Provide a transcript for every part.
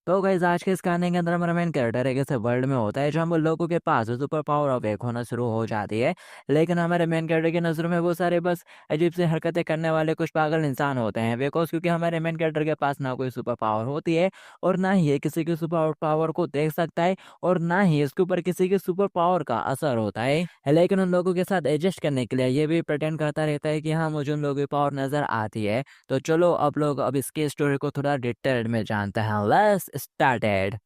तो गाइस आज के इस कहानी के अंदर हमारा मेन कैरेक्टर एक ऐसे वर्ल्ड में होता है जहाँ हम लोगों के पास सुपर पावर अवेक होना शुरू हो जाती है। लेकिन हमारे मेन कैरेक्टर की नज़रों में वो सारे बस अजीब सी हरकतें करने वाले कुछ पागल इंसान होते हैं बिकॉज क्योंकि हमारे मेन कैरेक्टर के पास ना कोई सुपर पावर होती है और ना ही ये किसी की सुपर पावर को देख सकता है और ना ही इसके ऊपर किसी के सुपर पावर का असर होता है। लेकिन उन लोगों के साथ एडजस्ट करने के लिए ये भी प्रिटेंड करता रहता है कि हाँ मुझे उन लोगों की पावर नज़र आती है। तो चलो अब लोग अब इसकी स्टोरी को थोड़ा डिटेल में जानते हैं। Let's started.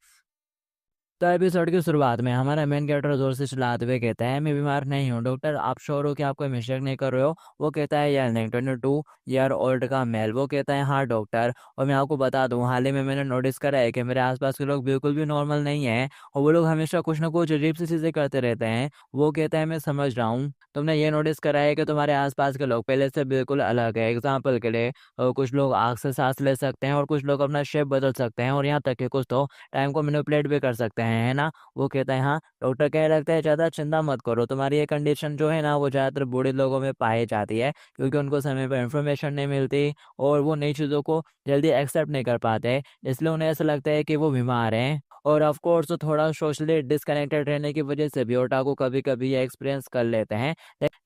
तो एपिसोड की शुरुआत में हमारा मेन कैरेक्टर जोर से चिल्लाते हुए कहता है मैं बीमार नहीं हूँ डॉक्टर, आप श्योर हो कि आप कोई मिस्टेक नहीं कर रहे हो? वो कहता है यार नहीं, 22 ईयर ओल्ड का मेल वो कहता है हाँ डॉक्टर, और मैं आपको बता दूं हाल ही में मैंने नोटिस करा है कि मेरे आसपास के लोग बिल्कुल भी नॉर्मल नहीं है और वो लोग हमेशा कुछ ना कुछ अजीब सी चीजें करते रहते हैं। वो कहता है मैं समझ रहा हूँ, तुमने ये नोटिस करा है कि तुम्हारे आसपास के लोग पहले से बिल्कुल अलग है। एग्जाम्पल के लिए कुछ लोग आग से सांस ले सकते हैं और कुछ लोग अपना शेप बदल सकते हैं और यहाँ तक कि कुछ तो टाइम को मैनिपुलेट भी कर सकते हैं, है ना? वो कहता है हाँ डॉक्टर, कहने लगता है ज़्यादा चिंता मत करो, तुम्हारी ये कंडीशन जो है ना वो ज़्यादातर बूढ़े लोगों में पाई जाती है क्योंकि उनको समय पर इंफॉर्मेशन नहीं मिलती और वो नई चीज़ों को जल्दी एक्सेप्ट नहीं कर पाते, इसलिए उन्हें ऐसा लगता है कि वो बीमार हैं। और ऑफ कोर्स थोड़ा सोशली डिस्कनेक्टेड रहने की वजह से भी ओटाकू कभी कभी ये एक्सपीरियंस कर लेते हैं।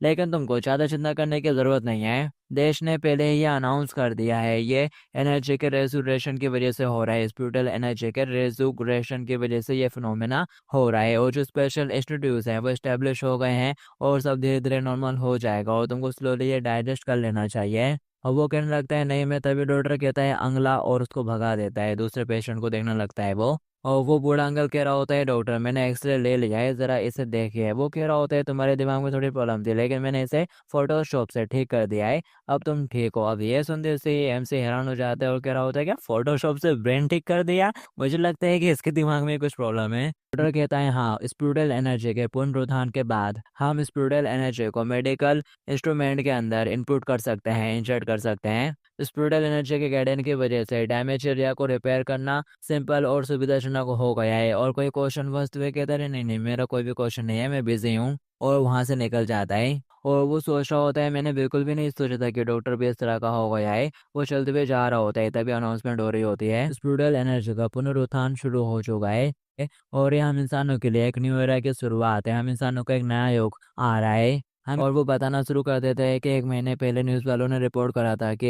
लेकिन तुमको ज़्यादा चिंता करने की ज़रूरत नहीं है, देश ने पहले ही अनाउंस कर दिया है ये एनर्जी के रेजुरेशन की वजह से हो रहा है, स्पिरिचुअल एनर्जी के रेजुरेशन की वजह से ये फिनोमेना हो रहा है और जो स्पेशल इंस्टीट्यूट हैं वो इस्टेब्लिश हो गए हैं और सब धीरे धीरे नॉर्मल हो जाएगा और तुमको स्लोली ये डाइजेस्ट कर लेना चाहिए। और वो कहने लगता है नहीं मैं, तभी डॉक्टर कहता है अंगला और उसको भगा देता है, दूसरे पेशेंट को देखने लगता है वो। और वो बूढ़ा अंकल कह रहा होता है डॉक्टर मैंने एक्सरे ले लिया है, जरा इसे देखिए। वो कह रहा होता है तुम्हारे दिमाग में थोड़ी प्रॉब्लम थी लेकिन मैंने इसे फोटोशॉप से ठीक कर दिया है, अब तुम ठीक हो। अब ये सुनते से एमसी हैरान हो जाता है और कह रहा होता है क्या फोटोशॉप से ब्रेन ठीक कर दिया? मुझे लगता है कि इसके दिमाग में कुछ प्रॉब्लम है। डॉक्टर कहता है हाँ स्पिरिचुअल एनर्जी के पुनरुत्थान के बाद हम स्पिरिचुअल एनर्जी को मेडिकल इंस्ट्रूमेंट के अंदर इनपुट कर सकते हैं, इंसर्ट कर सकते हैं। स्पिरिचुअल एनर्जी के गाइडेंस की वजह से डैमेज एरिया को रिपेयर करना सिंपल और सुविधाजनक हो गया है। और कोई क्वेश्चन वस्तु है? कहता है नहीं नहीं मेरा कोई भी क्वेश्चन नहीं है, मैं बिजी हूँ। और वहां से निकल जाता है। और वो सोच रहा होता है मैंने बिल्कुल भी नहीं सोचा था कि डॉक्टर भी इस तरह का हो गया है। वो चलते हुए जा रहा होता है तभी अनाउंसमेंट हो रही होती है स्पिरिचुअल एनर्जी का पुनरुत्थान शुरू हो चुका है और ये हम इंसानों के लिए एक न्यू एरा की शुरुआत है, हम इंसानों का एक नया युग आ रहा है। हम और वो बताना शुरू कर देते हैं कि एक महीने पहले न्यूज़ वालों ने रिपोर्ट करा था कि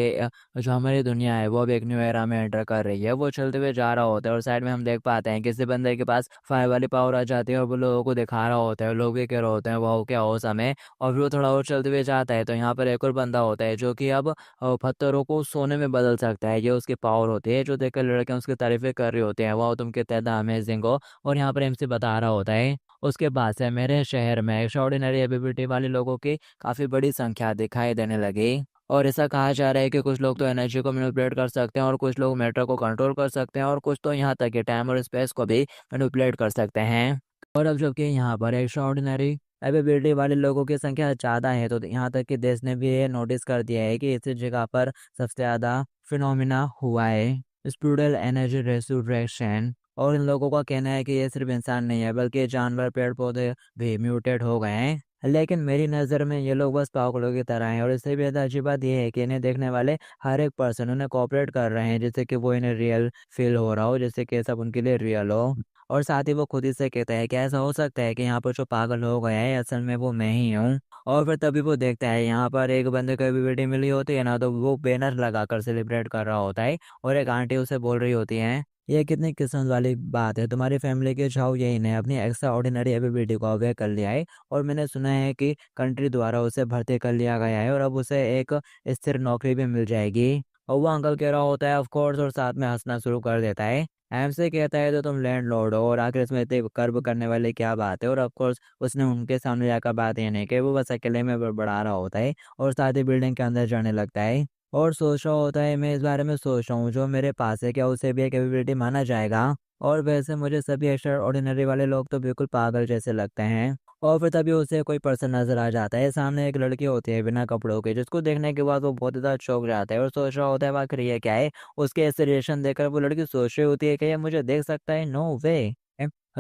जो हमारी दुनिया है वो अब एक न्यू एरा में एंटर कर रही है। वो चलते हुए जा रहा होता है और साइड में हम देख पाते हैं किसी बंदे के पास फायर वाली पावर आ जाती है और वो लोगों को दिखा रहा होता है, लोग भी कह रहे होते हैं वाह क्या औसम है। और फिर वो थोड़ा और चलते हुए जाता है तो यहाँ पर एक और बंदा होता है जो कि अब पत्थरों को सोने में बदल सकता है, ये उसकी पावर होती है। जो देखकर लड़के उसकी तारीफें कर रही होती हैं, वाह तुम कितने अमेजिंग हो। और यहाँ पर एमसी बता रहा होता है उसके बाद से मेरे शहर में एक्स्ट्राऑर्डिनरी एबिलिटी वाले लोगों की काफ़ी बड़ी संख्या दिखाई देने लगी। और ऐसा कहा जा रहा है कि कुछ लोग तो एनर्जी को मैनिपुलेट कर सकते हैं और कुछ लोग मैटर को कंट्रोल कर सकते हैं और कुछ तो यहाँ तक कि टाइम और स्पेस को भी मैनिपुलेट कर सकते हैं। और अब जबकि यहाँ पर एक्स्ट्राऑर्डिनरी एबिलिटी वाले लोगों की संख्या ज़्यादा है तो यहाँ तक कि देश ने भी ये नोटिस कर दिया है कि इस जगह पर सबसे ज़्यादा फिनोमिना हुआ है स्पिरिचुअल एनर्जी रेस्टोरेशन। और इन लोगों का कहना है कि ये सिर्फ इंसान नहीं है बल्कि जानवर पेड़ पौधे भी म्यूटेट हो गए हैं। लेकिन मेरी नज़र में ये लोग बस पागलों की तरह हैं और इससे भी ज़्यादा अच्छी बात यह है कि इन्हें देखने वाले हर एक पर्सन उन्हें कोऑपरेट कर रहे हैं जैसे कि वो इन्हें रियल फील हो रहा हो, जैसे कि सब उनके लिए रियल हो। और साथ ही वो खुद ही से कहता है कि ऐसा हो सकता है कि यहाँ पर जो पागल हो गया है असल में वो मैं ही हूँ। और फिर तभी वो देखता है यहाँ पर एक बंदे को भी बेटी मिली होती है ना, तो वो बैनर लगाकर सेलिब्रेट कर रहा होता है और एक आंटी उसे बोल रही होती है ये कितनी किस्मत वाली बात है, तुम्हारी फैमिली के चाहो यही ने अपनी एक्स्ट्रा ऑर्डिनरी एबिलिटी को अवेयर कर लिया है और मैंने सुना है कि कंट्री द्वारा उसे भर्ती कर लिया गया है और अब उसे एक स्थिर नौकरी भी मिल जाएगी। और वो अंकल कह रहा होता है ऑफ कोर्स और साथ में हंसना शुरू कर देता है। एम से कहता है तो तुम लैंड लॉर्ड हो और आखिर इसमें इतने कर्व करने वाली क्या बात है। और ऑफ कोर्स उसने उनके सामने जाकर बात ये नहीं कि वो बस अकेले में बड़बड़ा रहा होता है और साथ ही बिल्डिंग के अंदर जाने लगता है और सोच रहा होता है मैं इस बारे में सोच रहा हूँ जो मेरे पास है क्या उसे भी एक एबिलिटी माना जाएगा। और वैसे मुझे सभी एक्स्ट्रा ऑर्डिनरी वाले लोग तो बिल्कुल पागल जैसे लगते हैं। और फिर तभी उसे कोई पर्सन नजर आ जाता है, सामने एक लड़की होती है बिना कपड़ों के जिसको देखने के बाद वो बहुत ज़्यादा चौंक जाता है और सोच रहा होता है आखिर ये क्या है। उसके ऐसे रिएक्शन देखकर वो लड़की सोच रही होती है कि ये मुझे देख सकता है, नो वे।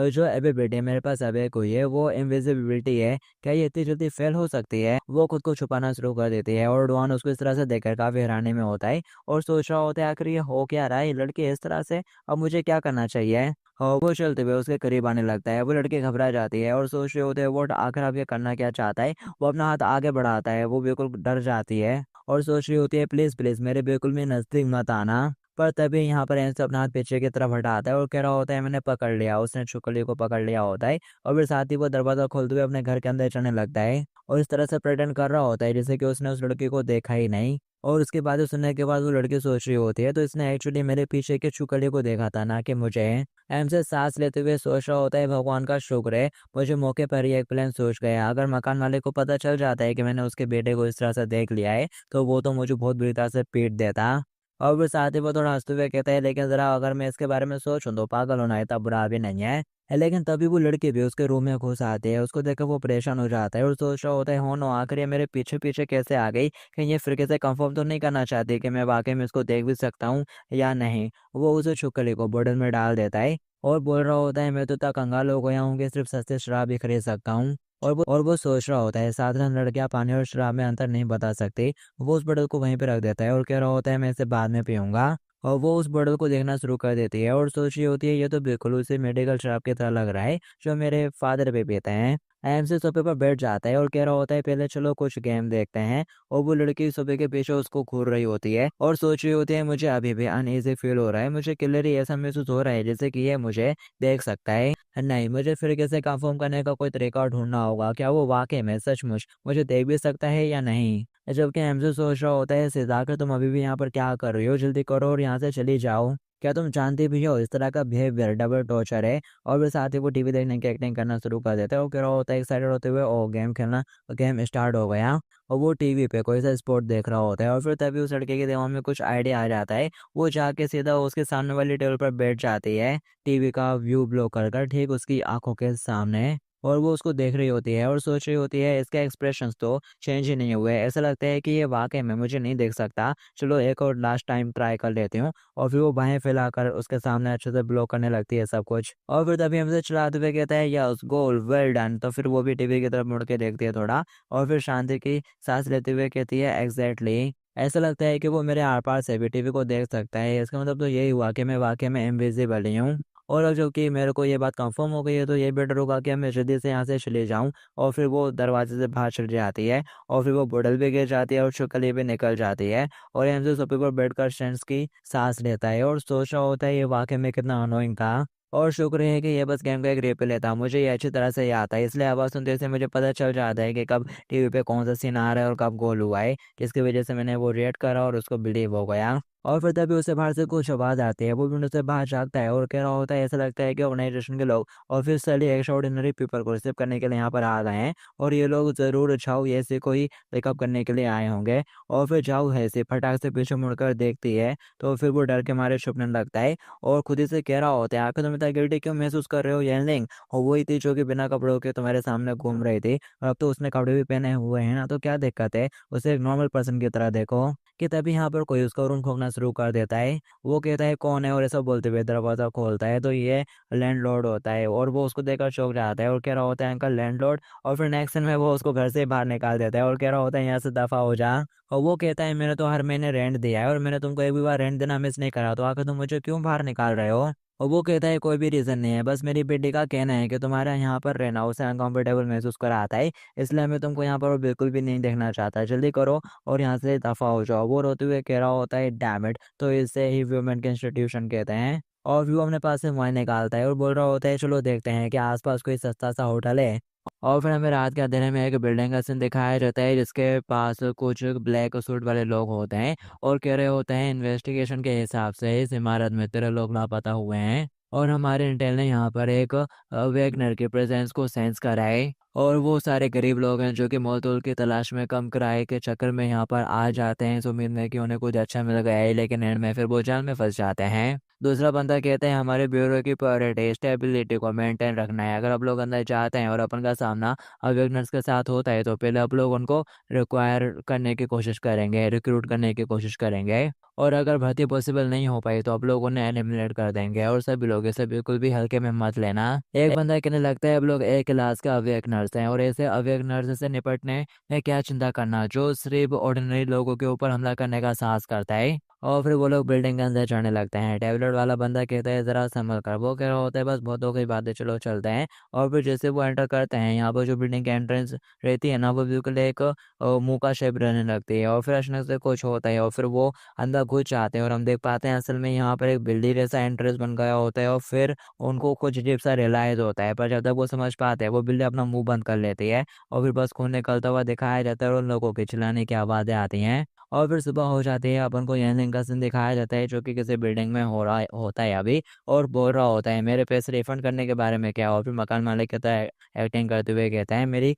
जो एबिलिटी मेरे पास अभी हुई है वो इनविजिबिलिटी है। क्या ये इतनी जल्दी फेल हो सकती है? वो खुद को छुपाना शुरू कर देती है और डॉन उसको इस तरह से देखकर काफ़ी हैरानी में होता है और सोच रहा होता है आखिर ये हो क्या रहा है? ये लड़की इस तरह से, अब मुझे क्या करना चाहिए? और वो चलते हुए उसके करीब आने लगता है। वो लड़की घबरा जाती है और सोच रहे होते हैं वो आखिर अब ये करना क्या चाहता है? वो अपना हाथ आगे बढ़ाता है, वो बिल्कुल डर जाती है और सोच रही होती है प्लीज़, प्लीज़ मेरे बिल्कुल भी नज़दीक मत आना। पर तभी यहाँ पर एंस अपना हाथ पीछे की तरफ हटाता है और कह रहा होता है मैंने पकड़ लिया। उसने छुपकली को पकड़ लिया होता है और फिर साथ ही वो दरवाज़ा खोलते हुए अपने घर के अंदर चलने लगता है और इस तरह से प्रेटेंड कर रहा होता है जैसे कि उसने उस लड़की को देखा ही नहीं। और उसकी बातें सुनने के बाद वो लड़की सोच रही होती है तो इसने एक्चुअली मेरे पीछे की छुपकली को देखा था, ना कि मुझे। एम से सांस लेते हुए सोच रहा होता है भगवान का शुक्र है मुझे मौके पर ही एक प्लान सोच गया। अगर मकान मालिक को पता चल जाता है कि मैंने उसके बेटे को इस तरह से देख लिया है तो वो तो मुझे बहुत बुरी तरह से पीट देता। और फिर साथ ही वो थोड़ा हँसते हुए कहता है लेकिन ज़रा अगर मैं इसके बारे में सोचूँ तो पागल होना इतना बुरा भी नहीं है। लेकिन तभी वो लड़की भी उसके रूम में घुस आती है। उसको देखकर वो परेशान हो जाता है और सोच रहा होता है हो नो आखिर ये मेरे पीछे-पीछे कैसे आ गई? कहीं ये फिर से कंफर्म तो नहीं करना चाहती कि मैं वाक़ई में इसको देख भी सकता हूँ या नहीं? वो उस छिपकली को बोतल में डाल देता है और बोल रहा होता है मैं तो इतना कंगाल हो गया हूँ कि सिर्फ़ सस्ते शराब ही खरीद सकता हूँ। और वो सोच रहा होता है साधारण लड़कियाँ पानी और शराब में अंतर नहीं बता सकती। वो उस बोतल को वहीं पे रख देता है और कह रहा होता है मैं इसे बाद में पीऊँगा। और वो उस बोतल को देखना शुरू कर देती है और सोच रही होती है ये तो बिल्कुल उसी मेडिकल शराब की तरह लग रहा है जो मेरे फादर भी पीते हैं। एमसी सोफे पर बैठ जाता है और कह रहा होता है पहले चलो कुछ गेम देखते हैं। और वो लड़की सोफे के पीछे उसको घूर रही होती है और सोच रही होती है मुझे अभी भी अनईजी फील हो रहा है, मुझे क्लियरली ऐसा महसूस हो रहा है जैसे कि ये मुझे देख सकता है। नहीं, मुझे फिर कैसे कंफर्म करने का कोई तरीका ढूँढना होगा, क्या वो वाक़ई में सचमुच मुझे देख भी सकता है या नहीं? जबकि हमसे सोच रहा होता है सिद्धार्थ तुम अभी भी यहाँ पर क्या कर रही हो? जल्दी करो और यहाँ से चली जाओ। क्या तुम जानती भी हो इस तरह का बिहेवियर डबल टॉर्चर है? और फिर साथ ही वो टीवी देखने की एक्टिंग करना शुरू कर देता है और कह रहा होता है एक्साइटेड होते हुए ओह! गेम खेलना, गेम स्टार्ट हो गया। और वो टीवी पे कोई सा स्पोर्ट देख रहा होता है और फिर तभी उस लड़के के दिमाग में कुछ आइडिया आ जाता है। वो जाके सीधा उसके सामने वाली टेबल पर बैठ जाती है। टीवी का व्यू ब्लो कर कर ठीक उसकी आँखों के सामने और वो उसको देख रही होती है और सोच रही होती है इसके एक्सप्रेशंस तो चेंज ही नहीं हुए। ऐसा लगता है कि ये वाक़ई में मुझे नहीं देख सकता। चलो एक और लास्ट टाइम ट्राई कर लेती हूँ और फिर वो बाहें फैलाकर उसके सामने अच्छे से ब्लो करने लगती है सब कुछ। और फिर तभी हमसे चिल्लाते हुए कहता है यस गोल वेल डन। तो फिर वो भी टीवी की तरफ मुड़ के देखती है थोड़ा और फिर शांति की साँस लेते हुए कहती है एग्ज़ैक्टली। ऐसा लगता है कि वो मेरे आर-पार से भी टीवी को देख सकता है। इसका मतलब तो यही हुआ कि मैं वाक़ई में इनविज़िबल ही हूँ। और अब जो कि मेरे को ये बात कन्फर्म हो गई है तो ये बेटर होगा कि अब मैं जल्दी से यहाँ से चले जाऊँ। और फिर वो दरवाज़े से बाहर चली जाती है और फिर वो बोतल भी गिर जाती है और छिपकली भी निकल जाती है। और एमजे सोफे पर बैठकर स्ट्रेंथ की साँस लेता है और सोच रहा होता है ये वाक़ई में कितना अनोइंग था। और शुक्र है कि ये बस गेम का एक रिप्ले था। मुझे ये अच्छी तरह से याद था इसलिए आवाज़ सुनते से मुझे पता चल जाता है कि कब टीवी पे कौन-सा सीन आ रहा है और कब गोल हुआ है। जिसकी वज़ह से मैंने वो रिएक्ट करा और उसको बिलीव हो गया। और फिर तभी उसे बाहर से कुछ आवाज़ आती है। वो विंडो से बाहर झाँकता है और कह रहा होता है ऐसा लगता है कि ऑर्गेनाइज़ेशन के लोग ऑफ़िशियली एक्स्ट्राऑर्डिनरी पीपल को रिसीव करने के लिए यहाँ पर आ गए हैं और ये लोग ज़रूर झाऊ ऐसे कोई पिकअप करने के लिए आए होंगे। और फिर झाऊ है ऐसे फटाक से पीछे मुड़कर देखती है तो फिर वो डर के मारे छुपने लगता है और खुद ही से कह रहा होता है आखिर तुम इतना गिल्टी क्यों महसूस कर रहे हो येनलिंग? और वही थी जो कि बिना कपड़ों के तुम्हारे सामने घूम रही थी और अब तो उसने कपड़े भी पहने हुए हैं ना, तो क्या दिक्कत है? उसे एक नॉर्मल पर्सन की तरह देखो। कि तभी यहाँ पर कोई उसका रूम ठोकना शुरू कर देता है। वो कहता है कौन है और ऐसा बोलते हुए दरवाज़ा खोलता है तो ये लैंडलॉर्ड होता है और वो उसको देखकर चौंक जाता है और कह रहा होता है अंकल लैंडलॉर्ड। और फिर नेक्स्ट सीन में वो उसको घर से बाहर निकाल देता है और कह रहा होता है यहाँ से दफ़ा हो जा। और वो कहता है मैंने तो हर महीने रेंट दिया है और मैंने तुमको एक भी बार रेंट देना मिस नहीं करा, तो आखिर तुम मुझे क्यों बाहर निकाल रहे हो? और वो कहता है कोई भी रीज़न नहीं है, बस मेरी बेटी का कहना है कि तुम्हारा यहाँ पर रहना उसे अनकंफर्टेबल महसूस कराता है, इसलिए मैं तुमको यहाँ पर बिल्कुल भी नहीं देखना चाहता। जल्दी करो और यहाँ से दफ़ा हो जाओ। वो रोते हुए कह रहा होता है डैम इट! तो इसे ही वुमेन के इंस्टीट्यूशन कहते हैं। और फिर वो अपने पास से मोबाइल निकालता है और बोल रहा होता है चलो देखते हैं कि आस-पास कोई सस्ता सा होटल है। और फिर हमें रात के अंधेरे में एक बिल्डिंग का सीन दिखाया जाता है जिसके पास कुछ ब्लैक सूट वाले लोग होते हैं और कह रहे होते हैं इन्वेस्टिगेशन के हिसाब से इस इमारत में 13 लोग लापता हुए हैं। और हमारे इंटेल ने यहाँ पर एक वैगनर की प्रेजेंस को सेंस करा है और वो सारे गरीब लोग हैं जो कि मोल-तोल की तलाश में कम किराए के चक्कर में यहाँ पर आ जाते हैं इस उम्मीद में कि उन्हें कुछ अच्छा मिल गया है, लेकिन एंड में फिर वो जाल में फँस जाते हैं। दूसरा बंदा कहता है हमारे ब्यूरो की प्रायोरिटी स्टेबिलिटी को मेंटेन रखना है। अगर आप लोग अंदर जाते हैं और अपन का सामना अवेकनर्स के साथ होता है तो पहले आप लोग उनको रिक्वायर करने की कोशिश करेंगे, रिक्रूट करने की कोशिश करेंगे। और अगर भर्ती पॉसिबल नहीं हो पाई तो आप लोग उन्हें एलिमिनेट कर देंगे और सभी लोग इसे बिल्कुल भी हल्के में मत लेना। एक बंदा कहने लगता है अब लोग एक क्लास का अवेक नर्स हैं और ऐसे अवेक नर्स से निपटने में क्या चिंता करना जो सिर्फ ऑर्डिनरी लोगों के ऊपर हमला करने का साहस करता है। और फिर वो लोग बिल्डिंग के अंदर चढ़ने लगते हैं। टैबलेट वाला बंदा कहता है जरा संभल कर, वो कह रहा होता है बस बहुत हो गई बातें, चलो चलते हैं। और फिर जैसे वो एंटर करते हैं यहाँ पर जो बिल्डिंग की एंट्रेंस रहती है ना वो बिल्कुल एक मुंह का शेप रहने लगती है और फिर अचानक से कुछ होता है और फिर वो अंदर घुस जाते हैं और हम देख पाते हैं असल में यहाँ पर एक बिल्ली जैसा एंट्रेंस बन गया होता है और फिर उनको कुछ अजीब सा रियलाइज होता है, पर जब तक वो समझ पाते हैं वो बिल्ली अपना मुंह बंद कर लेती है और फिर बस खून निकलता हुआ दिखाया जाता है और उन लोगों की चिल्लाने की आवाज़ें आती हैं। और फिर सुबह हो जाती है, अपन को यह का सीन दिखाया जाता है जो कि किसी बिल्डिंग में हो रहा होता है अभी, और बोल रहा होता है मेरे पैसे रिफंड करने के बारे में क्या। और फिर मकान मालिक कहता है एक्टिंग करते हुए कहता है मेरी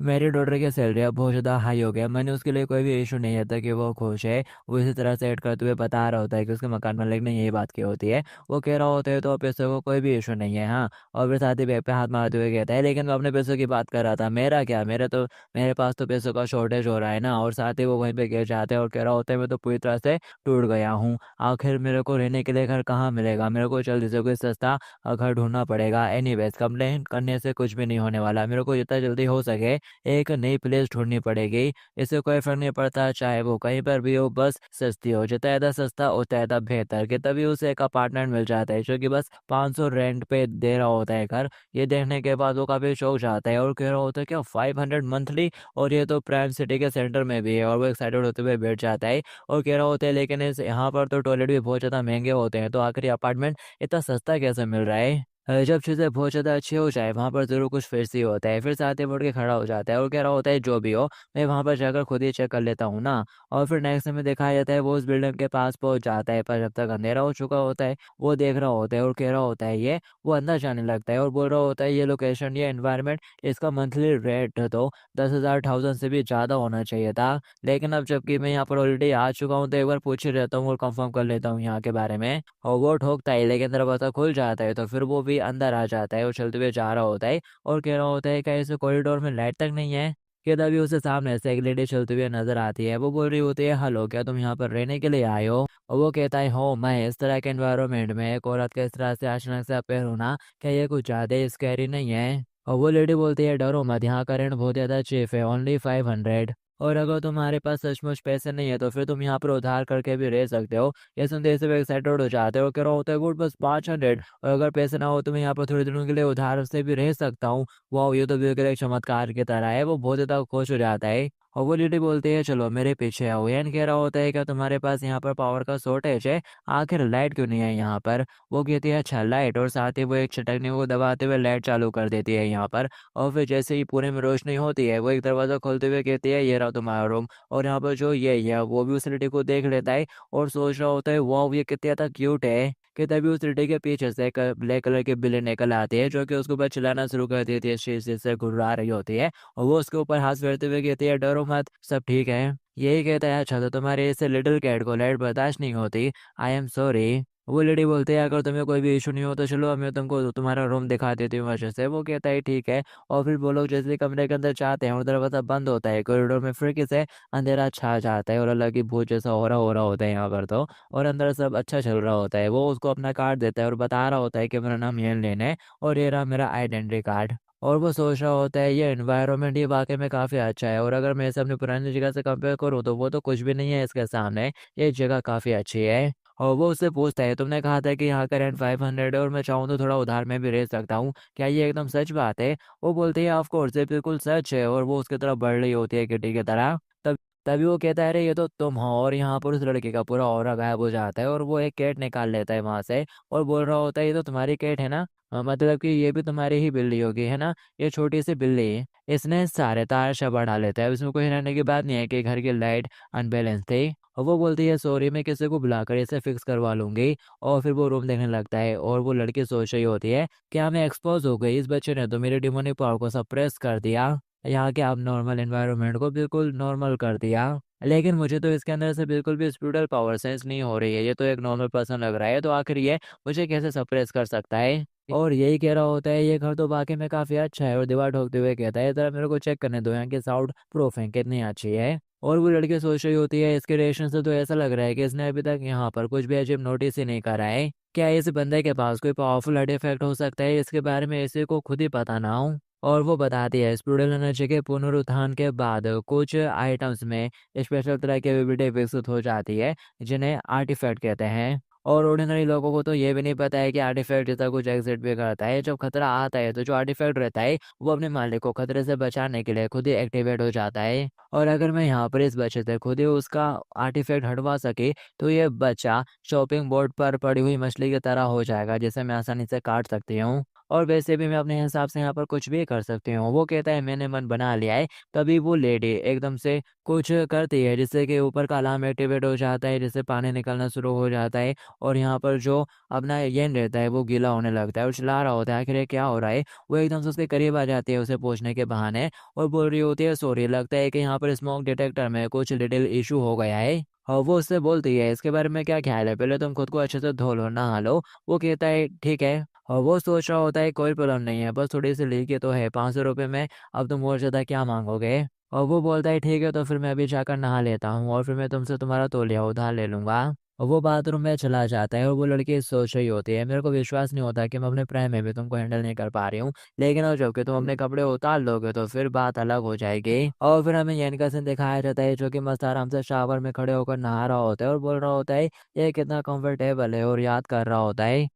मेरी डॉटर की सैलरी अब बहुत ज़्यादा हाई हो गया, मैंने उसके लिए कोई भी इशू नहीं था कि वो खुश है। वो इसी तरह से ऐड करते हुए बता रहा होता है कि उसके मकान मालिक ने यही बात की होती है। वो कह रहा होता है तो पैसों को कोई भी इशू नहीं है, हाँ। और फिर साथ ही बैग पे हाथ मारते हुए कहता है लेकिन मैं अपने पैसों की बात कर रहा था, मेरा क्या, मेरे पास तो पैसों का शॉर्टेज हो रहा है ना। और साथ ही वो वहीं पे गिर जाते हैं और कह रहा होता है मैं तो पूरी तरह से टूट गया हूँ, आखिर मेरे को रहने के लिए घर कहाँ मिलेगा, मेरे को जल्दी से कोई सस्ता घर ढूंढना पड़ेगा। एनीवेज कंप्लेन करने से कुछ भी नहीं होने वाला, मेरे को जितना जल्दी हो सके एक नई प्लेस ढूंढनी पड़ेगी। इससे कोई फर्क नहीं पड़ता चाहे वो कहीं पर भी हो, बस सस्ती हो, जितना ज़्यादा सस्ता उतना ज़्यादा बेहतर। कि तभी उसे एक अपार्टमेंट मिल जाता है जो कि बस 500 रेंट पे दे रहा होता है घर। ये देखने के बाद वो काफ़ी चौंक जाता है और कह रहा होता है क्या 500 मंथली, और ये तो प्राइम सिटी के सेंटर में भी है। और वो एक्साइटेड होते हुए बैठ जाता है और कह रहा होता है लेकिन इस यहाँ पर तो टॉयलेट भी बहुत ज़्यादा महंगे होते हैं, तो आखिर ये अपार्टमेंट इतना सस्ता कैसे मिल रहा है। जब चीज़ें बहुत ज़्यादा अच्छी हो जाए वहाँ पर ज़रूर कुछ फिर से होता है। फिर साथ ही मुड़ के खड़ा हो जाता है और कह रहा होता है जो भी हो मैं वहाँ पर जाकर खुद ही चेक कर लेता हूँ ना। और फिर नेक्स्ट में दिखाया जाता है वो उस बिल्डिंग के पास पहुँच जाता है, पर जब तक अंधेरा हो चुका होता है वो देख रहा होता है और कह रहा होता है ये, वो अंदर जाने लगता है और बोल रहा होता है ये लोकेशन, ये एनवायरनमेंट, इसका मंथली रेट तो 10,000 से भी ज़्यादा होना चाहिए था। लेकिन अब जबकि मैं यहाँ पर ऑलरेडी आ चुका हूँ तो एक बार पूछ ही रहता हूँ और कंफर्म कर लेता हूँ यहाँ के बारे में। और वो ठोकता है लेकिन दरवाज़ा खुल जाता है तो फिर वो भी अंदर आ जाता है और चलते हुए जा रहा होता है और कह रहा होता है क्या इस कॉरिडोर में लाइट तक नहीं है। कि तभी उसे सामने से एक लेडी चलती हुई नजर आती है। वो बोल रही होती है हेलो क्या तुम यहाँ पर रहने के लिए आए हो। और वो कहता है हो, मैं इस तरह के एनवायरनमेंट में एक औरत के इस तरह से अचानक से अपेयर होना, क्या ये कुछ ज़्यादा स्कैरी नहीं है। और वो लेडी बोलती है डरो मत, यहाँ का रेंट बहुत ज़्यादा चीप है, ओनली 500। और अगर तुम्हारे पास सचमुच पैसे नहीं है तो फिर तुम यहाँ पर उधार करके भी रह सकते हो। ये सुनते ही सब एक्साइटेड हो जाते हो, कह रहा होता है गुड बस 500, और अगर पैसे ना हो तो मैं यहाँ पर थोड़े दिनों के लिए उधार से भी रह सकता हूँ। वाह, ये तो बिल्कुल एक चमत्कार की तरह है। वो बहुत ज़्यादा खुश हो जाता है और वो लेडी बोलती है चलो मेरे पीछे आओ। एन कह रहा होता है क्या तुम्हारे पास यहाँ पर पावर का शॉर्टेज है, आखिर लाइट क्यों नहीं है यहाँ पर। वो कहती है अच्छा लाइट, और साथ ही वो एक चटकने को दबाते हुए लाइट चालू कर देती है यहाँ पर। और फिर जैसे ही पूरे में रोशनी होती है वो एक दरवाज़ा खोलते हुए कहती है ये रहा तुम्हारा रूम। और यहाँ पर जो ये है वो भी उस लड़की को देख लेता है और सोच रहा होता है वाह ये कितना ज़्यादा क्यूट है। कि तभी उस लड़की के पीछे से एक ब्लैक कलर की बिल्ली निकल आती है जो कि उसके ऊपर चिल्लाना शुरू कर देती है, शीशे से घुर्रा रही होती है। और वो उसके ऊपर हाथ फेरते हुए कहती है डरो मत, सब ठीक है। यही कहता है अच्छा तो तुम्हारे इस लिटिल कैट को लाइट बर्दाश्त नहीं होती, आई एम सॉरी। वो लेडी बोलते हैं अगर तुम्हें कोई भी इशू नहीं हो तो चलो मैं तुमको तुम्हारा रूम दिखा देती हूँ वजह से। वो कहता है ठीक है। और फिर वो लोग जैसे ही कमरे के अंदर जाते हैं और दरवाजा बंद होता है, कॉरिडोर में फिर से अंधेरा छा जाता है और अलग ही भूत जैसा हो रहा होता है यहाँ पर तो। और अंदर सब अच्छा चल रहा होता है। वो उसको अपना कार्ड देता है और बता रहा होता है कि मेरा नाम ये लेना है और ये रहा मेरा आइडेंटिटी कार्ड। और वो सोच रहा होता है ये एनवायरनमेंट ये वाकई में काफ़ी अच्छा है, और अगर मैं इसे अपनी पुरानी जगह से कंपेयर करूँ तो वो तो कुछ भी नहीं है इसके सामने। ये जगह काफ़ी अच्छी है। और वो उससे पूछता है तुमने कहा था कि यहाँ का रेंट 500 है और मैं चाहूँ तो थोड़ा उधार में भी रह सकता हूँ, क्या ये एकदम सच बात है। वो बोलती है ऑफ कोर्स ये बिल्कुल सच है, और वो उसकी तरफ बढ़ रही होती है किटी की तरह। तब तभी वो कहता है अरे ये तो तुम हो, और यहाँ पर उस लड़के का पूरा ऑरा गायब हो जाता है और वो एक कैट निकाल लेता है वहां से और बोल रहा होता है ये तो तुम्हारी कैट है ना। मतलब कि ये भी तुम्हारी ही बिल्ली होगी है ना, ये छोटी सी बिल्ली है। इसने सारे तार शा बढ़ा लेता है, इसमें कोई हिलाने की बात नहीं है कि घर की लाइट अनबैलेंस थी। और वो बोलती है सॉरी मैं किसी को बुलाकर इसे फिक्स करवा लूंगी। और फिर वो रूम देखने लगता है और वो लड़की सोच रही होती है क्या मैं एक्सपोज हो गई, इस बच्चे ने तो मेरे डिमोनिक पावर को सप्रेस कर दिया, यहाँ के अब नॉर्मल एनवायरनमेंट को बिल्कुल नॉर्मल कर दिया। लेकिन मुझे तो इसके अंदर से बिल्कुल भी स्पिरिचुअल पावर सेंस नहीं हो रही है, ये तो एक नॉर्मल पर्सन लग रहा है, तो आखिर ये मुझे कैसे सप्रेस कर सकता है। और यही कह रहा होता है ये घर तो वाकई में काफी अच्छा है, और दीवार ठोकते हुए कहता है जरा मेरे को चेक करने दो यहाँ की साउंड प्रूफ है कितनी अच्छी है। और वो लड़की सोच रही होती है इसके रिएक्शन से तो ऐसा लग रहा है कि इसने अभी तक यहाँ पर कुछ भी अजीब नोटिस ही नहीं करा है। क्या इस बंदे के पास कोई पावरफुल आर्टिफैक्ट हो सकता है इसके बारे में इसे को खुद ही पता ना हो। और वो बताती है स्पिरिचुअल एनर्जी के पुनरुत्थान के बाद कुछ आइटम्स में स्पेशल तरह की एबिलिटी विकसित हो जाती है जिन्हें आर्टिफैक्ट कहते हैं। और ऑर्डिनरी लोगों को तो ये भी नहीं पता है कि आर्टिफैक्ट जैसा कुछ एग्जिट भी करता है। जब खतरा आता है तो जो आर्टिफैक्ट रहता है वो अपने मालिक को खतरे से बचाने के लिए खुद ही एक्टिवेट हो जाता है। और अगर मैं यहाँ पर इस बच्चे से खुद ही उसका आर्टिफैक्ट हटवा सके तो ये बच्चा शॉपिंग बोर्ड पर पड़ी हुई मछली की तरह हो जाएगा जिसे मैं आसानी से काट सकती हूँ। और वैसे भी मैं अपने हिसाब से यहाँ पर कुछ भी कर सकती हूँ। वो कहता है मैंने मन बना लिया है। तभी वो लेडी एकदम से कुछ करती है जिससे कि ऊपर का अलार्म एक्टिवेट हो जाता है, जिससे पानी निकलना शुरू हो जाता है। और यहाँ पर जो अपना येन रहता है वो गीला होने लगता है और चिल्ला रहा होता है आखिर ये क्या हो रहा है। वो एकदम से उसके करीब आ जाती है उसे पूछने के बहाने और बोल रही होती है सॉरी, लगता है कि यहाँ पर स्मोक डिटेक्टर में कुछ लिटिल इशू हो गया है। और वो उससे बोलती है इसके बारे में क्या ख्याल है, पहले तुम खुद को अच्छे से धो लो, नहा लो। वो कहता है ठीक है। और वो सोच रहा होता है कोई प्रॉब्लम नहीं है, बस थोड़ी सी लीक तो है, 500 रुपये में अब तुम और ज़्यादा क्या मांगोगे। और वो बोलता है ठीक है तो फिर मैं अभी जाकर नहा लेता हूँ और फिर मैं तुमसे तुम्हारा तौलिया उधार ले लूंगा। और वो बाथरूम में चला जाता है और वो लड़की सोच रही होती है मेरे को विश्वास नहीं होता कि मैं अपने प्राइम में भी तुमको हैंडल नहीं कर पा रही हूँ, लेकिन और जबकि तुम अपने कपड़े उतार लोगे तो फिर बात अलग हो जाएगी। और फिर हमें यन का सीन दिखाया जाता है जो कि मस्त आराम से शावर में खड़े होकर नहा रहा होता है और बोल रहा होता है ये कितना कंफर्टेबल है और याद कर रहा होता है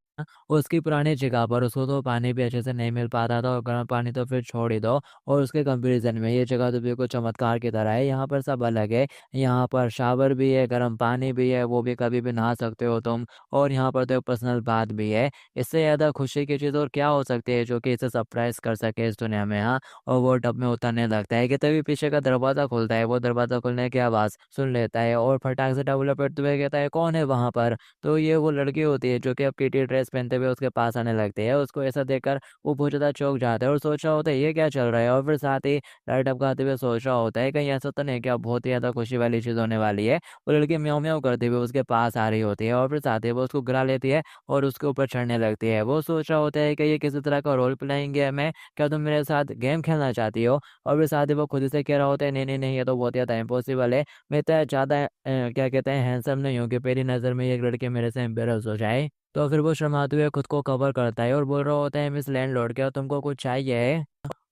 उसकी पुरानी जगह पर। उसको तो पानी भी अच्छे से नहीं मिल पाता था और गर्म पानी तो फिर छोड़ ही दो। और उसके कंपैरिजन में ये जगह तो बिल्कुल चमत्कार की तरह है। यहाँ पर सब अलग है, यहाँ पर शावर भी है, गर्म पानी भी है, वो भी कभी भी नहा सकते हो तुम। और यहाँ पर तो पर्सनल बात भी है। इससे ज़्यादा खुशी की चीज़ और क्या हो सकती है जो कि इसे सरप्राइज कर सके इस दुनिया में। हाँ। और वो टब में उतरने लगता है कि तभी पीछे का दरवाज़ा खुलता है। वो दरवाज़ा खुलने की आवाज़ सुन लेता है और फटाक से टब लपेटते हुए कहता है कौन है वहाँ पर। तो ये वो लड़की होती है जो कि अब किटी ड्रेस पहनते हुए उसके पास आने लगती है। उसको ऐसा देखकर वो बहुत ज़्यादा चौंक जाता है और सोच रहा होता है ये क्या चल रहा है। और फिर साथ ही लाइट अप खाते हुए सोच रहा होता है कहीं ऐसा तो नहीं क्या बहुत ही ज़्यादा खुशी वाली चीज़ होने वाली है। वो लड़की म्याऊं म्याऊं करते हुए उसके पास आ रही होती है और फिर साथ ही वो उसको गिरा लेती है और उसके ऊपर चढ़ने लगती है। वो सोच रहा होता है कि ये किसी तरह का रोल प्लेइंग गेम है, क्या तुम मेरे साथ गेम खेलना चाहती हो। और फिर साथ ही वो खुद से कह रहा होता है नहीं नहीं नहीं, ये तो बहुत ज़्यादा इम्पॉसिबल है। मैं इतना ज़्यादा क्या कहते हैं हैंडसम नहीं हूँ कि मेरी नज़र में ये एक लड़की मेरे से एम्बेरस हो जाए। तो फिर वो शर्माते हुए खुद को कवर करता है और बोल रहा होता है मिस लैंडलॉर्ड क्या तुमको कुछ चाहिए है।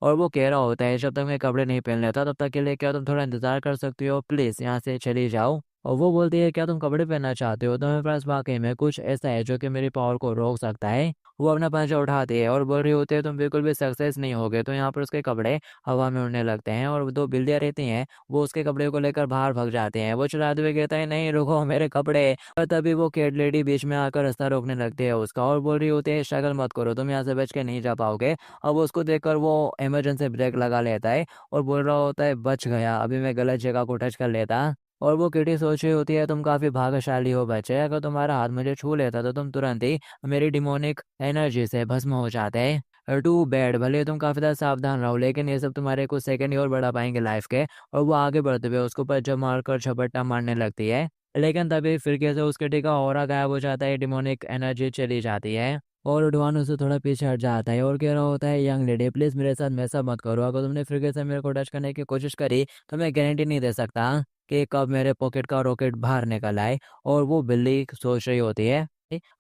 और वो कह रहा होता है जब तक मैं कपड़े नहीं पहन लेता तब तक के लिए क्या तुम थोड़ा इंतजार कर सकती हो, प्लीज़ यहाँ से चली जाओ। और वो बोलती है क्या तुम कपड़े पहनना चाहते हो, तो मेरे पास वाकई में कुछ ऐसा है जो कि मेरी पावर को रोक सकता है। वो अपना पंजा उठाती है और बोल रही होती है तुम बिल्कुल भी सक्सेस नहीं होगे। तो यहाँ पर उसके कपड़े हवा में उड़ने लगते हैं और दो बिल्लियाँ रहती हैं वो उसके कपड़े को लेकर बाहर भाग जाते हैं। वो चिल्लाते हुए कहता है नहीं रुको मेरे कपड़े। और तभी वो कैट लेडी बीच में आकर रास्ता रोकने लगती है उसका और बोल रही होती है स्ट्रगल मत करो, तुम यहाँ से बच के नहीं जा पाओगे। अब उसको देखकर वो इमरजेंसी ब्रेक लगा लेता है और बोल रहा होता है बच गया, अभी मैं गलत जगह को टच कर लेता। और वो किटी सोच रही होती है तुम काफ़ी भाग्यशाली हो बच्चे, अगर तुम्हारा हाथ मुझे छू लेता तो तुम तुरंत ही मेरी डिमोनिक एनर्जी से भस्म हो जाते। टू बैड, भले तुम काफ़ी ज़्यादा सावधान रहो लेकिन ये सब तुम्हारे कुछ सेकंड ही और बढ़ा पाएंगे लाइफ के। और वो आगे बढ़ते हुए उसको पंजा मारकर झपट्टा मारने लगती है। लेकिन तभी फिर से उसके टिका ऑरा गायब हो जाता है, डिमोनिक एनर्जी चली जाती है। और उडवान उससे थोड़ा पीछे हट जाता है और कह रहा होता है यंग लेडी प्लीज़ मेरे साथ वैसा मत करो, अगर तुमने फिर से मेरे को टच करने की कोशिश करी तो मैं गारंटी नहीं दे सकता कि कब मेरे पॉकेट का रॉकेट बाहर निकल आए। और वो बिल्ली सोच रही होती है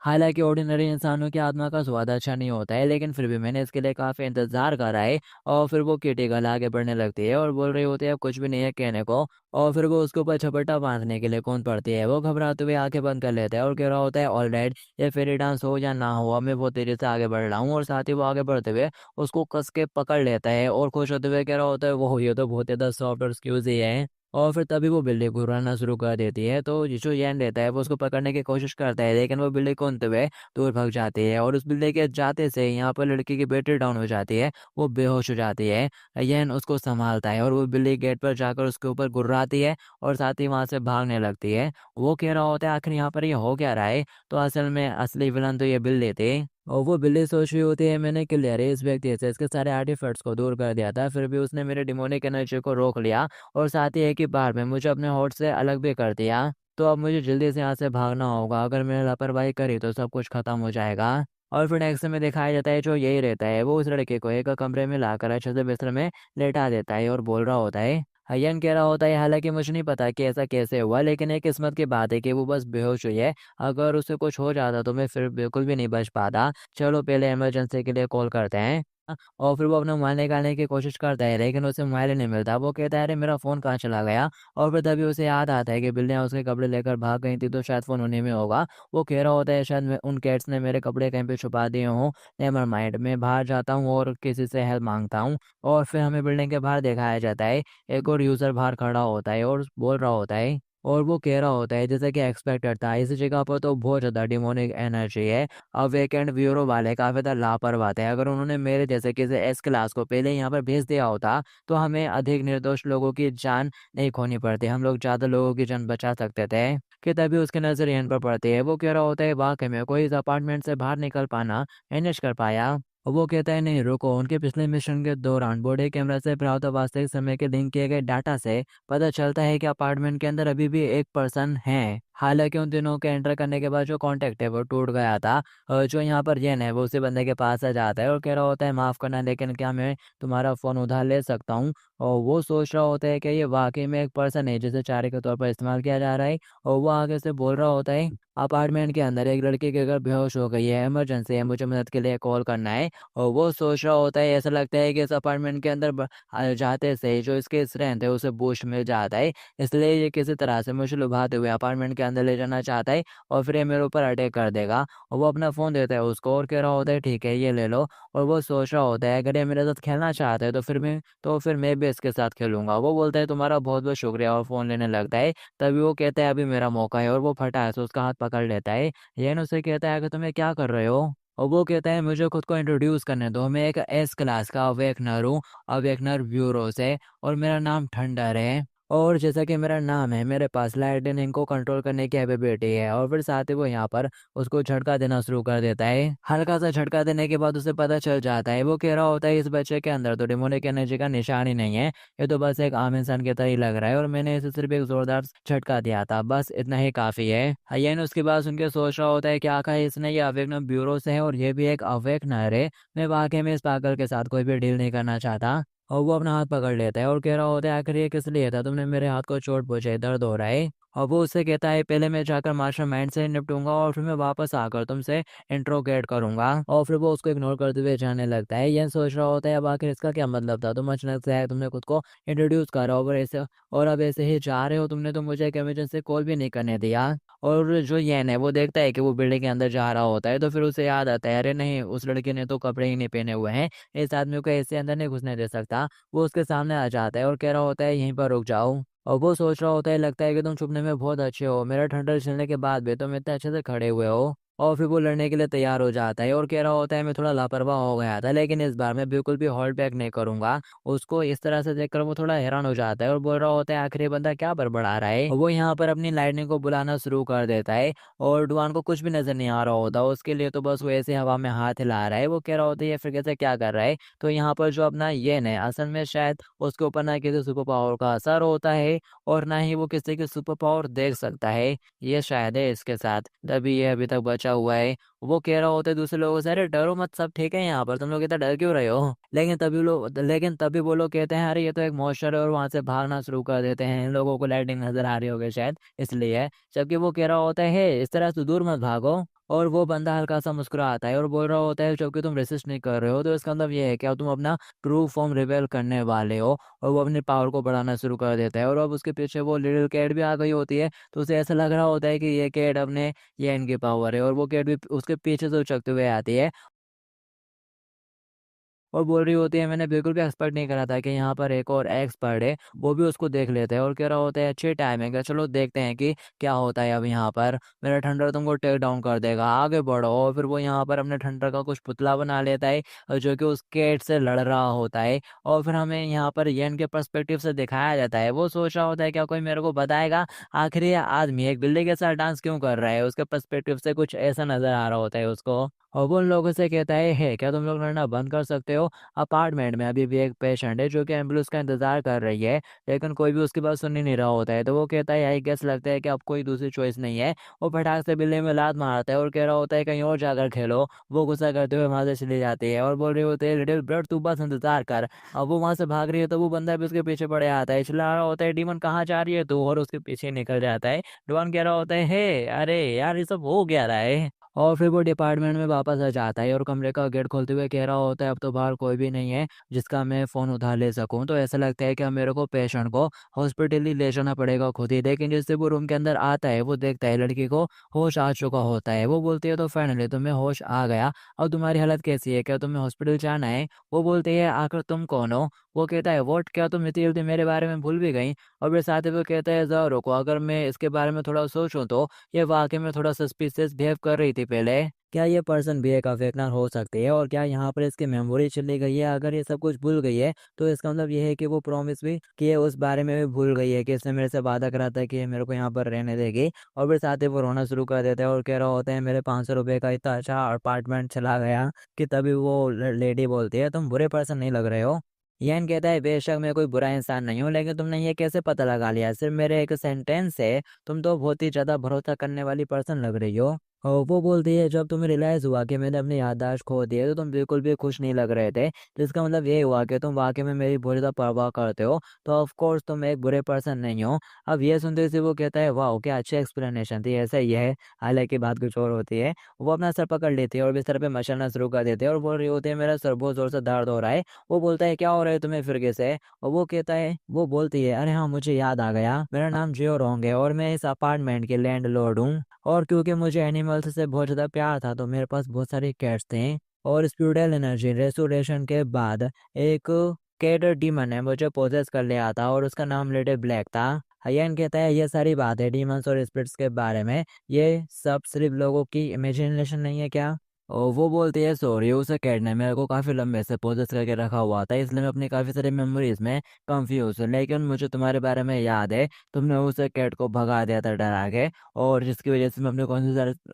हालांकि ऑर्डिनरी इंसानों की आत्मा का स्वाद अच्छा नहीं होता है लेकिन फिर भी मैंने इसके लिए काफ़ी इंतजार करा है। और फिर वो किटी गल आगे बढ़ने लगती है और बोल रही होती है अब कुछ भी नहीं है कहने को। और फिर वो उसके ऊपर झपट्टा बांधने के लिए कूद पड़ती है। वो घबराते हुए आंखें बंद कर लेता है और कह रहा होता है ऑल राइट, ये फेरी डांस हो या ना हो अब मैं बहुत तेजी से आगे बढ़ रहा हूँ। और साथ ही वो आगे बढ़ते हुए उसको कस के पकड़ लेता है और खुश होते हुए कह रहा होता है वो ये तो बहुत ज़्यादा सॉफ्ट और स्क्यूजी है। और फिर तभी वो बिल्ली घुराना शुरू कर देती है। तो जो यैन रहता है वो उसको पकड़ने की कोशिश करता है लेकिन वो बिल्ली कूदते हुए दूर भाग जाती है। और उस बिल्ली के जाते से यहाँ पर लड़की की बैटरी डाउन हो जाती है, वो बेहोश हो जाती है। यैन उसको संभालता है और वो बिल्ली गेट पर जाकर उसके ऊपर गुर्राती है और साथ ही वहाँ से भागने लगती है। वो कह रहा होता है आखिर यहाँ पर ये हो क्या रहा है। तो असल में असली विलन तो ये बिल्ली थी। और वो बिल्ली सोच रही होती है मैंने क्लियर है इस व्यक्ति से इसके सारे आर्टिफैक्ट्स को दूर कर दिया था, फिर भी उसने मेरे डिमोनिक एनर्जी को रोक लिया और साथ ही एक ही बार में मुझे अपने होठ से अलग भी कर दिया। तो अब मुझे जल्दी से यहाँ से भागना होगा, अगर मैंने लापरवाही करी तो सब कुछ खत्म हो जाएगा। और फिर नेक्स्ट में दिखाया जाता है जो यही रहता है वो उस लड़के को एक कमरे में लाकर अच्छे से बिस्तर में लेटा देता है और बोल रहा होता है। हयन कह रहा होता है हालांकि मुझे नहीं पता कि ऐसा कैसे हुआ, लेकिन एक किस्मत की बात है कि वो बस बेहोश हुई है। अगर उसे कुछ हो जाता तो मैं फिर बिल्कुल भी नहीं बच पाता। चलो पहले इमरजेंसी के लिए कॉल करते हैं। और फिर वो अपना मोबाइल निकालने की कोशिश करता है लेकिन उसे मोबाइल ही नहीं मिलता। वो कहता है अरे मेरा फ़ोन कहाँ चला गया। और फिर तभी उसे याद आता है कि बिल्लियाँ उसके कपड़े लेकर भाग गई थी, तो शायद फ़ोन उन्हीं में होगा। वो कह रहा होता है शायद उन कैट्स ने मेरे कपड़े कहीं पे छुपा दिए हों। नेवर माइंड, मैं बाहर जाता हूँ और किसी से हेल्प मांगता हूँ। और फिर हमें बिल्डिंग के बाहर दिखाया जाता है। एक और यूज़र बाहर खड़ा होता है और बोल रहा होता है। और वो कह रहा होता है जैसा कि एक्सपेक्टेड था, इस जगह पर तो बहुत ज़्यादा डिमोनिक एनर्जी है। अब वीकेंड ब्यूरो वाले काफ़ी ज़्यादा लापरवाह थे। अगर उन्होंने मेरे जैसे किसी एस क्लास को पहले यहाँ पर भेज दिया होता, तो हमें अधिक निर्दोष लोगों की जान नहीं खोनी पड़ती। हम लोग ज़्यादा लोगों की जान बचा सकते थे। कि तभी उसकी नज़र इन पर पड़ती है। वो कह रहा होता है वाक़ई में कोई इस अपार्टमेंट से बाहर निकल पाना मैनेज कर पाया। और वो कहता है नहीं रुको, उनके पिछले मिशन के दौरान बॉडी कैमरा से प्राप्त वास्तविक समय के लिंक किए गए डाटा से पता चलता है कि अपार्टमेंट के अंदर अभी भी एक पर्सन है। हालांकि उन दिनों के एंटर करने के बाद जो कांटेक्ट है वो टूट गया था। जो यहाँ पर येन है वो उसी बंदे के पास आ जाता है और कह रहा होता है माफ़ करना, लेकिन क्या मैं तुम्हारा फ़ोन उधार ले सकता हूँ। और वो सोच रहा होता है कि ये वाकई में एक पर्सन है जिसे चारे के तौर पर इस्तेमाल किया जा रहा है। और वो आगे से बोल रहा होता है अपार्टमेंट के अंदर एक लड़की के घर बेहोश हो गई है, इमरजेंसी है, मुझे मदद के लिए कॉल करना है। और वो सोच रहा होता है ऐसा लगता है कि इस अपार्टमेंट के अंदर जाते से ही जो इसके स्ट्रेंथ है उसे बूस्ट मिल जाता है। इसलिए ये किसी तरह से मुझे लुभाते हुए अपार्टमेंट के अंदर ले जाना चाहता है और फिर ये मेरे ऊपर अटैक कर देगा। और वो अपना फ़ोन देता है उसको और कह रहा होता है ठीक है ये ले लो। और वो सोच रहा होता है अगर ये मेरे साथ खेलना चाहता है तो फिर मैं भी इसके साथ खेलूंगा। वो बोलता है तुम्हारा बहुत बहुत शुक्रिया और फ़ोन लेने लगता है। तभी वो कहता है अभी मेरा मौका है, और वो फटाक से उसका हाथ पकड़ लेता है। येन उससे कहता है कि तुम ये क्या कर रहे हो। और वो कहता है मुझे खुद को इंट्रोड्यूस करने दो, मैं एक एस क्लास का अवेकनर हूँ, अवेकनर ब्यूरो से, और मेरा नाम ठंडर है। और जैसा कि मेरा नाम है मेरे पास लाइटनिंग को कंट्रोल करने की एबिलिटी है। और फिर साथ ही वो यहाँ पर उसको झटका देना शुरू कर देता है। हल्का सा झटका देने के बाद उसे पता चल जाता है। वो कह रहा होता है इस बच्चे के अंदर तो डिमोनिक एनर्जी का निशान ही नहीं है, ये तो बस एक आम इंसान की तरह ही लग रहा है और मैंने इसे सिर्फ एक जोरदार झटका दिया था, बस इतना ही काफ़ी है। हयेन उसके बाद सुन के सोच रहा होता है कि आखिर इसने ये अवेकनर ब्यूरो से है और ये भी एक अवेकनर है। मैं वाकई में इस पागल के साथ कोई भी डील नहीं करना चाहता। और वो अपना हाथ पकड़ लेता है और कह रहा होता है आखिर ये किस लिए था, तुमने मेरे हाथ को चोट पहुंचाई, दर्द हो रहा है। और वो उससे कहता है पहले मैं जाकर मास्टरमाइंड से निपटूंगा और फिर मैं वापस आकर तुमसे इंट्रोगेट करूंगा। और फिर वो उसको इग्नोर करते हुए जाने लगता है। यह सोच रहा होता है अब आखिर इसका क्या मतलब था, तुम अचानक से तुमने खुद को इंट्रोड्यूस करा और अब ऐसे ही जा रहे हो, तुमने तो मुझे एक इमरजेंसी कॉल भी नहीं करने दिया। और जो येन है वो देखता है कि वो बिल्डिंग के अंदर जा रहा होता है, तो फिर उसे याद आता है अरे नहीं, उस लड़के ने तो कपड़े ही नहीं पहने हुए हैं, इस आदमी को ऐसे अंदर नहीं घुसने दे सकता। वो उसके सामने आ जाता है और कह रहा होता है यहीं पर रुक जाओ। और वो सोच रहा होता है लगता है कि तुम छुपने में बहुत अच्छे हो, मेरा ठंडा चलने के बाद भी तुम इतने अच्छे से खड़े हुए हो। और फिर वो लड़ने के लिए तैयार हो जाता है और कह रहा होता है मैं थोड़ा लापरवाह हो गया था, लेकिन इस बार मैं बिल्कुल भी होल्ड बैक नहीं करूंगा। उसको इस तरह से देखकर वो थोड़ा हैरान हो जाता है और बोल रहा होता है आखिर ये बंदा क्या बड़बड़ा रहा है। और वो यहाँ पर अपनी लाइटनिंग को बुलाना शुरू कर देता है और डुआन को कुछ भी नजर नहीं आ रहा होता उसके लिए, तो बस वो ऐसे हवा में हाथ हिला रहा है। वो कह रहा होता है ये फिर कैसे क्या कर रहा है। तो यहाँ पर जो अपना ये है असल में शायद उसके ऊपर ना किसी सुपर पावर का असर होता है और ना ही वो किसी की सुपर पावर देख सकता है। ये शायद है इसके साथ, तभी ये अभी तक बचा हुआ है। वो कह रहा होता है दूसरे लोगों से अरे डरो मत, सब ठीक है यहाँ पर, तुम लोग इतना डर क्यों रहे हो। लेकिन तभी वो लोग कहते हैं अरे ये तो एक मॉन्स्टर है, और वहां से भागना शुरू कर देते हैं। इन लोगों को लाइटिंग नजर आ रही होगी शायद इसलिए। जबकि वो कह रहा होता है इस तरह से दूर मत भागो। और वो बंदा हल्का सा मुस्कुराता है और बोल रहा होता है जबकि तुम रेसिस्ट नहीं कर रहे हो तो इसका मतलब ये है कि अब तुम अपना ट्रू फॉर्म रिवेल करने वाले हो। और वो अपनी पावर को बढ़ाना शुरू कर देता है और अब उसके पीछे वो लिटिल कैट भी आ गई होती है। तो उसे ऐसा लग रहा होता है कि ये कैट अपने ये इनकी पावर है, और वो कैट भी उसके पीछे से उचकते हुए आती है और बोल रही होती है मैंने बिल्कुल भी एक्सपेक्ट नहीं करा था कि यहाँ पर एक और एक्सपर्ट है। वो भी उसको देख लेते हैं और कह रहा होता है अच्छी टाइमिंग है, चलो देखते हैं कि क्या होता है अब यहाँ पर। मेरा ठंडर तुमको टेक डाउन कर देगा, आगे बढ़ो। और फिर वो यहाँ पर अपने ठंडर का कुछ पुतला बना लेता है जो कि उस कैट से लड़ रहा होता है। और फिर हमें यहाँ पर येन के पर्सपेक्टिव से दिखाया जाता है। वो सोच रहा होता है क्या कोई मेरे को बताएगा आखिर ये आदमी एक बिल्ली के साथ डांस क्यों कर रहा है। उसके पर्सपेक्टिव से कुछ ऐसा नजर आ रहा होता है उसको। और वो उन लोगों से कहता है, "हे, क्या तुम लोग लड़ना बंद कर सकते हो? अपार्टमेंट में अभी भी एक पेशेंट है जो कि एम्बुलेंस का इंतज़ार कर रही है, लेकिन कोई भी उसकी बात सुन ही नहीं रहा होता है।" तो वो कहता है, "आई गेस लगता है कि अब कोई दूसरी चॉइस नहीं है।" वो फटाक से बिल्ली में लात मारता है और कह रहा होता है, "कहीं और जाकर खेलो।" वो गुस्सा करते हुए वहाँ से चली जाती है और बोल रही होती है, "लिटिल ब्रड तू बस इंतज़ार कर।" अब वो वहाँ से भाग रही है तो वो बंदा भी उसके पीछे पड़ आता है, चिल्ला रहा होता है, "डीमन कहाँ जा रही है तू?" और उसके पीछे निकल जाता है। डॉन कह रहा होता है, "हे! अरे यार ये सब हो क्या रहा है?" और फिर वो डिपार्टमेंट में वापस आ जाता है और कमरे का गेट खोलते हुए कह रहा होता है, अब तो बाहर कोई भी नहीं है जिसका मैं फ़ोन उठा ले सकूँ। तो ऐसा लगता है कि अब मेरे को पेशेंट को हॉस्पिटल ही ले जाना पड़ेगा खुद ही। लेकिन जैसे वो रूम के अंदर आता है, वो देखता है लड़की को होश आ चुका होता है। वो बोलती है, तो फाइनली तुम्हें होश आ गया। अब तुम्हारी हालत कैसी है? क्या तुम्हें हॉस्पिटल जाना है? वो बोलती है, आखिर तुम कौन हो? वो कहता है, व्हाट, क्या तुम इतनी जल्दी मेरे बारे में भूल भी गई? और फिर साथ ही वो कहता है, ज़रा रुको, अगर मैं इसके बारे में थोड़ा सोचूँ तो ये वाक़ई में थोड़ा सस्पिशियस बिहेव कर रही थी पहले। क्या ये पर्सन भी एक अफेक्नर हो सकती है? और क्या यहाँ पर इसकी मेमोरी चली गई है? अगर ये सब कुछ भूल गई है, तो इसका मतलब ये है कि वो प्रॉमिस भी किए उस बारे में भी भूल गई है कि इसने मेरे से वादा करा था कि ये मेरे को यहाँ पर रहने देगी। और फिर साथ ही वो रोना शुरू कर देता है और कह रहा होता है, मेरे ₹500 का इतना अच्छा अपार्टमेंट चला गया कि तभी वो लेडी बोलती है, तुम बुरे पर्सन नहीं लग रहे हो। यन कहता है, बेशक मैं कोई बुरा इंसान नहीं हूँ, लेकिन तुमने ये कैसे पता लगा लिया? सिर्फ मेरे एक सेंटेंस से तुम तो बहुत ही ज़्यादा भरोसा करने वाली पर्सन लग रही हो। और वो बोलती है, जब तुम्हें रियलाइज़ हुआ कि मैंने अपनी याददाश्त खो दी है, तो तुम बिल्कुल भी खुश नहीं लग रहे थे। तो इसका मतलब ये हुआ कि तुम वाक़ई में मेरी बहुत ज़्यादा परवाह करते हो, तो ऑफ़ कोर्स तुम एक बुरे पर्सन नहीं हो। अब ये सुनते से वो कहता है, वाओ! क्या अच्छी एक्सप्लेनेशन थी, ऐसा ही है। हालाँकि बात कुछ और होती है। वो अपना सर पकड़ लेती है और बिस्तर पे मचलना शुरू कर देती है और बोल रही होती है, मेरा सर बहुत ज़ोर से दर्द हो रहा है। वो बोलता है, क्या हो रहा है तुम्हें फिरके से? और वो बोलती है, अरे हाँ, मुझे याद आ गया, मेरा नाम जियो रोंग है और मैं इस अपार्टमेंट की लैंडलॉर्ड हूँ। और क्योंकि मुझे एनिमल्स से बहुत ज़्यादा प्यार था, तो मेरे पास बहुत सारे कैट्स थे। और स्पिरिचुअल एनर्जी रेस्टोरेशन के बाद एक कैट डीमन ने मुझे पोजेस कर लिया था और उसका नाम लिटिल ब्लैक था। हयन कहता है, ये सारी बातें डीमंस और स्पिरिट्स के बारे में, ये सब सिर्फ लोगों की इमेजिनेशन नहीं है क्या? और वो बोलती है, सॉरी, उस कैट ने मेरे को काफ़ी लंबे से पोजेस करके रखा हुआ था, इसलिए मैं अपनी काफ़ी सारी मेमोरीज में कंफ्यूज हूँ। लेकिन मुझे तुम्हारे बारे में याद है, तुमने उस कैट को भगा दिया था डरा के, और जिसकी वजह से मैं अपने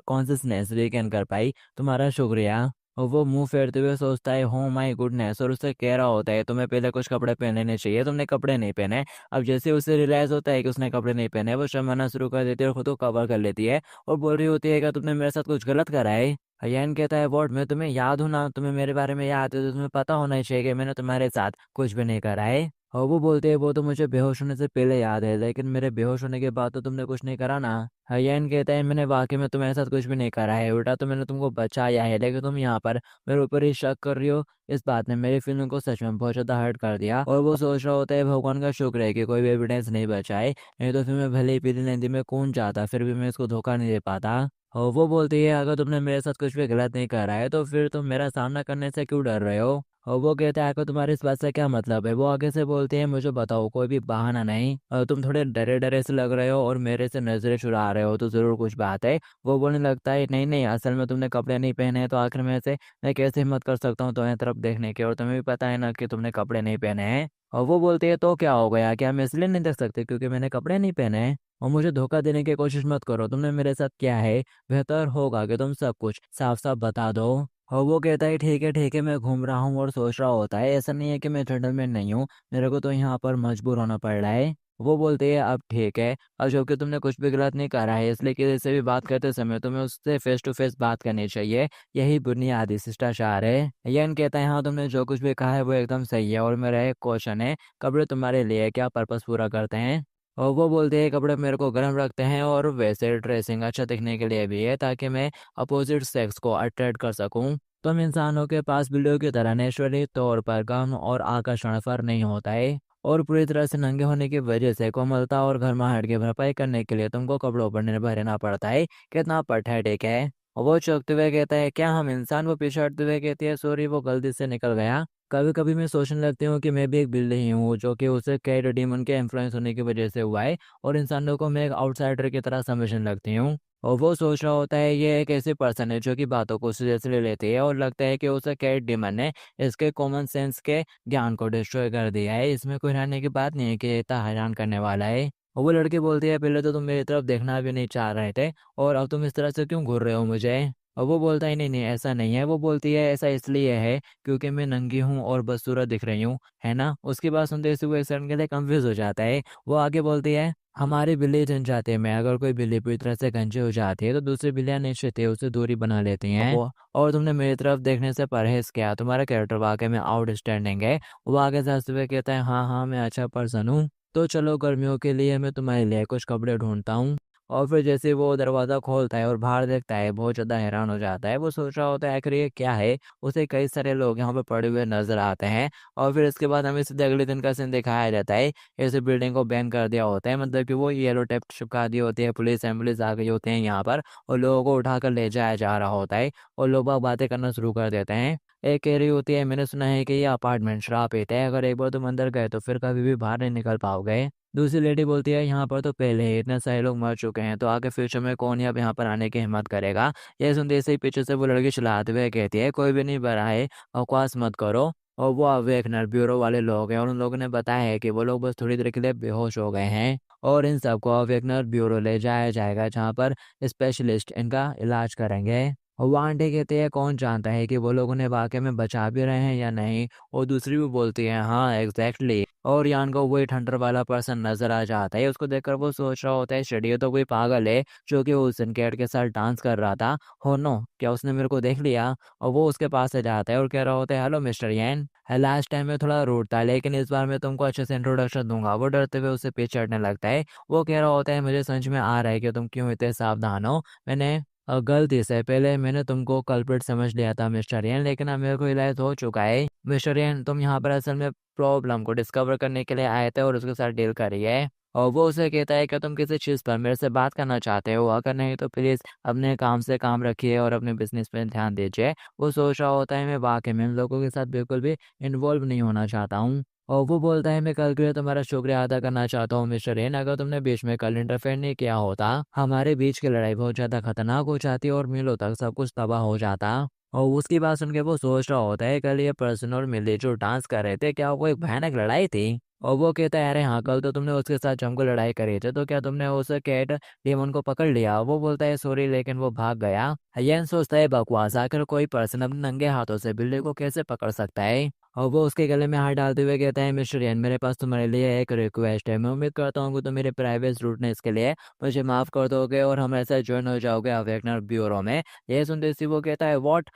कॉन्शियसनेस रिगेन कर पाई। तुम्हारा शुक्रिया। और वो मुंह फेरते हुए सोचता है, हो माई गुडनेस, और उससे कह रहा होता है, तुम्हें पहले कुछ कपड़े पहन लेने चाहिए, तुमने कपड़े नहीं पहने। अब जैसे उसे रियलाइज़ होता है कि उसने कपड़े नहीं पहने, वो शर्माना शुरू कर देती है और खुद को कवर कर लेती है और बोल रही होती है, क्या तुमने मेरे साथ कुछ गलत करा है? अय्यान कहता है, व्हाट, मैं तुम्हें याद हूँ ना? तुम्हें मेरे बारे में याद है तो तुम्हें पता होना ही चाहिए कि मैंने तुम्हारे साथ कुछ भी नहीं करा है। और वो बोलते हैं, वो तो मुझे बेहोश होने से पहले याद है, लेकिन मेरे बेहोश होने के बाद तो तुमने कुछ नहीं करा ना? अय्यान कहता है, मैंने वाकई में तुम्हारे साथ कुछ भी नहीं करा है, उल्टा तो मैंने तुमको बचाया है, लेकिन तुम यहाँ पर मेरे ऊपर ही शक कर रही हो। इस बात ने मेरी फीलिंग को सच में बहुत ज़्यादा हर्ट कर दिया और वो सोच रहा होता है, भगवान का शुक्र है कि कोई भी एविडेंस नहीं बचा है, नहीं तो फिर मैं भले ही पीली नदी में कूद जाता, फिर भी मैं इसको धोखा नहीं दे पाता। और वो बोलती है, अगर तुमने मेरे साथ कुछ भी गलत नहीं करा है, तो फिर तुम मेरा सामना करने से क्यों डर रहे हो? और वो कहता है, आखिर तुम्हारे इस बात से क्या मतलब है? वो आगे से बोलती है, मुझे बताओ, कोई भी बहाना नहीं। तुम थोड़े डरे-डरे से लग रहे हो और मेरे से नज़रें चुरा रहे हो, तो ज़रूर कुछ बात है। वो बोलने लगता है, नहीं, नहीं, असल में तुमने कपड़े नहीं पहने हैं, तो आखिर में से मैं कैसे हिम्मत कर सकता हूँ तुम्हारी तरफ देखने की, और तुम्हें भी पता है ना कि तुमने कपड़े नहीं पहने हैं। और वो बोलती है, तो क्या हो गया? क्या हम इसलिए नहीं देख सकते क्योंकि मैंने कपड़े नहीं पहने हैं? और मुझे धोखा देने की कोशिश मत करो, तुमने मेरे साथ क्या है, बेहतर होगा कि तुम सब कुछ साफ-साफ बता दो। और वो कहता है, ठीक है, मैं घूम रहा हूँ और सोच रहा होता है, ऐसा नहीं है कि मैं जेंटलमैन नहीं हूँ, मेरे को तो यहाँ पर मजबूर होना पड़ रहा है। वो बोलती है, अब ठीक है, और जबकि तुमने कुछ भी गलत नहीं करा है, इसलिए किसी से भी बात करते समय तुम्हें उससे फेस टू फेस बात करनी चाहिए, यही बुनियादी शिष्टाचार है। यन कहता है, हाँ, तुमने जो कुछ भी कहा है वो एकदम सही है, और मेरा एक क्वेश्चन है, कपड़े तुम्हारे लिए क्या पर्पस पूरा करते हैं? और वो बोलते हैं, कपड़े मेरे को गर्म रखते हैं, और वैसे ड्रेसिंग अच्छा दिखने के लिए भी है, ताकि मैं अपोजिट सेक्स को अट्रैक्ट कर सकूं। तुम इंसानों के पास बिल्लियों की तरह नेचुरली तौर पर गम और आकर्षण फर नहीं होता है, और पूरी तरह से नंगे होने की वजह से कोमलता और गर्माहट की भरपाई करने के लिए तुमको कपड़ों पर निर्भर रहना पड़ता है। कितना पैथेटिक है। और वो चौंकते हुए कहता है, क्या हम इंसान? वो पीछे हटते हुए कहती है, सॉरी, वो गलती से निकल गया। कभी कभी मैं सोचने लगती हूँ कि मैं भी एक बिल्ली ही हूँ, जो कि उसे कैट डीमन के इन्फ्लुएंस होने की वजह से हुआ है, और इंसानों को मैं एक आउटसाइडर की तरह समझने लगती हूँ। और वो सोच रहा होता है, ये एक ऐसी पर्सन है जो कि बातों को सीरियसली लेती है, और लगता है कि उसे कैट डीमन ने इसके कॉमन सेंस के ज्ञान को डिस्ट्रॉय कर दिया है। इसमें कोई हैरानी की बात नहीं है कि ये इतना हैरान करने वाला है। और वो लड़की बोलती है, पहले तो तुम मेरी तरफ देखना भी नहीं चाह रहे थे, और अब तुम इस तरह से क्यों घूर रहे हो मुझे? और वो बोलता है नहीं नहीं ऐसा नहीं है। वो बोलती है ऐसा इसलिए है क्योंकि मैं नंगी हूँ और बदसूरत दिख रही हूँ, है ना। उसकी बात सुनते ही वो एक सेकंड के लिए कंफ्यूज हो जाता है। वो आगे बोलती है हमारी बिल्ली जनजाति में अगर कोई बिल्ली पूरी तरह से गंजी हो जाती है तो दूसरी बिल्लियां निश्चित ही उससे दूरी बना लेती हैं। वो और तुमने मेरी तरफ देखने से परहेज किया, तुम्हारा कैरेक्टर वाकई में आउटस्टैंडिंग है। वो आगे से हंसते हुए कहता है हाँ हाँ मैं अच्छा पर्सन हूँ, तो चलो गर्मियों के लिए मैं तुम्हारे लिए कुछ कपड़े ढूंढता हूँ। और फिर जैसे वो दरवाज़ा खोलता है और बाहर देखता है, बहुत ज़्यादा हैरान हो जाता है। वो सोच रहा होता है आखिर ये क्या है। उसे कई सारे लोग यहाँ पे पड़े हुए नजर आते हैं। और फिर इसके बाद हमें सीधे अगले दिन का सीन दिखाया जाता है। इस बिल्डिंग को बैन कर दिया होता है, मतलब कि वो येलो टेप चिपका दी होती है, पुलिस एम्बुलेंस आ गई होते हैं यहाँ पर और लोगों को उठाकर ले जाया जा रहा होता है। और लोग बाग बातें करना शुरू कर देते हैं। एक कह रही होती है मैंने सुना है कि ये अपार्टमेंट श्रापित है, अगर एक बार तुम अंदर गए तो फिर कभी भी बाहर नहीं निकल पाओगे। दूसरी लेडी बोलती है यहाँ पर तो पहले ही इतने सारे लोग मर चुके हैं, तो आगे फ्यूचर में कौन ही अब यहाँ पर आने की हिम्मत करेगा। यह सुनते से ही पीछे से वो लड़की चिल्लाते हुए कहती है कोई भी नहीं बड़ा है, बकवास मत करो। और वो अवेकनर ब्यूरो वाले लोग हैं और उन लोगों ने बताया है कि वो लोग बस थोड़ी देर के लिए बेहोश हो गए हैं और इन सबको अवेकनर ब्यूरो ले जाया जाएगा जहाँ पर स्पेशलिस्ट इनका इलाज करेंगे। और वो आंटी कहती है कौन जानता है कि वो लोग उन्हें वाकई में बचा भी रहे हैं या नहीं। और दूसरी भी बोलती है हाँ एग्जैक्टली। और यान को वही ठंडर वाला पर्सन नजर आ जाता है। उसको देखकर वो सोच रहा होता है शायद ये तो कोई पागल है जो कि उस दिन कैट के साथ डांस कर रहा था। हो नो क्या उसने मेरे को देख लिया। और वो उसके पास से जाता है और कह रहा होता है हेलो मिस्टर यैन। लास्ट टाइम में थोड़ा रूड था लेकिन इस बार मैं तुमको अच्छे से इंट्रोडक्शन दूंगा। वो डरते हुए उससे पीछे हटने लगता है। वो कह रहा होता है मुझे समझ में आ रहा है कि तुम क्यों इतने सावधान हो। मैंने गलती से पहले मैंने तुमको कल्प्रिट समझ लिया था मिस्टर यन, लेकिन अब मेरे को रियलाइज हो चुका है मिस्टर यन तुम यहाँ पर असल में प्रॉब्लम को डिस्कवर करने के लिए आए थे और उसके साथ डील करी है। और वो उसे कहता है कि तुम किसी चीज़ पर मेरे से बात करना चाहते हो, अगर नहीं तो प्लीज़ अपने काम से काम रखिए और अपने बिजनेस पे ध्यान दीजिए। वो सोच रहा होता है मैं वाकई में इन लोगों के साथ बिल्कुल भी इन्वॉल्व नहीं होना चाहता हूँ। और वो बोलता है मैं कल के लिए तुम्हारा शुक्रिया अदा करना चाहता हूँ मिस्टर रेन, अगर तुमने बीच में कल इंटरफेयर नहीं किया होता हमारे बीच की लड़ाई बहुत ज़्यादा खतरनाक हो जाती और मीलों तक सब कुछ तबाह हो जाता। और उसकी बात सुन के वो सोच रहा होता है कल ये पर्सन और मिली जो डांस कर रहे थे क्या वो एक भयानक लड़ाई थी। और वो कहता है अरे हाँ कल तो तुमने उसके साथ जमकर लड़ाई करी थी, तो क्या तुमने उस कैट डेमन को पकड़ लिया। वो बोलता है सॉरी लेकिन वो भाग गया। यन सोचता है बकवास, आखिर कोई पर्सन अपने नंगे हाथों से बिल्ली को कैसे पकड़ सकता है। और वो उसके गले में हाथ डालते हुए कहता है मिस्टर यन मेरे पास तुम्हारे लिए एक रिक्वेस्ट है, मैं उम्मीद करता हूँ कि तुम मेरे प्राइवेट रूटनेस के लिए मुझे माफ़ कर दोगे और हमारे साथ ज्वाइन हो जाओगे अवेकनर ब्यूरो में। यह सुनते ही वो कहता है व्हाट,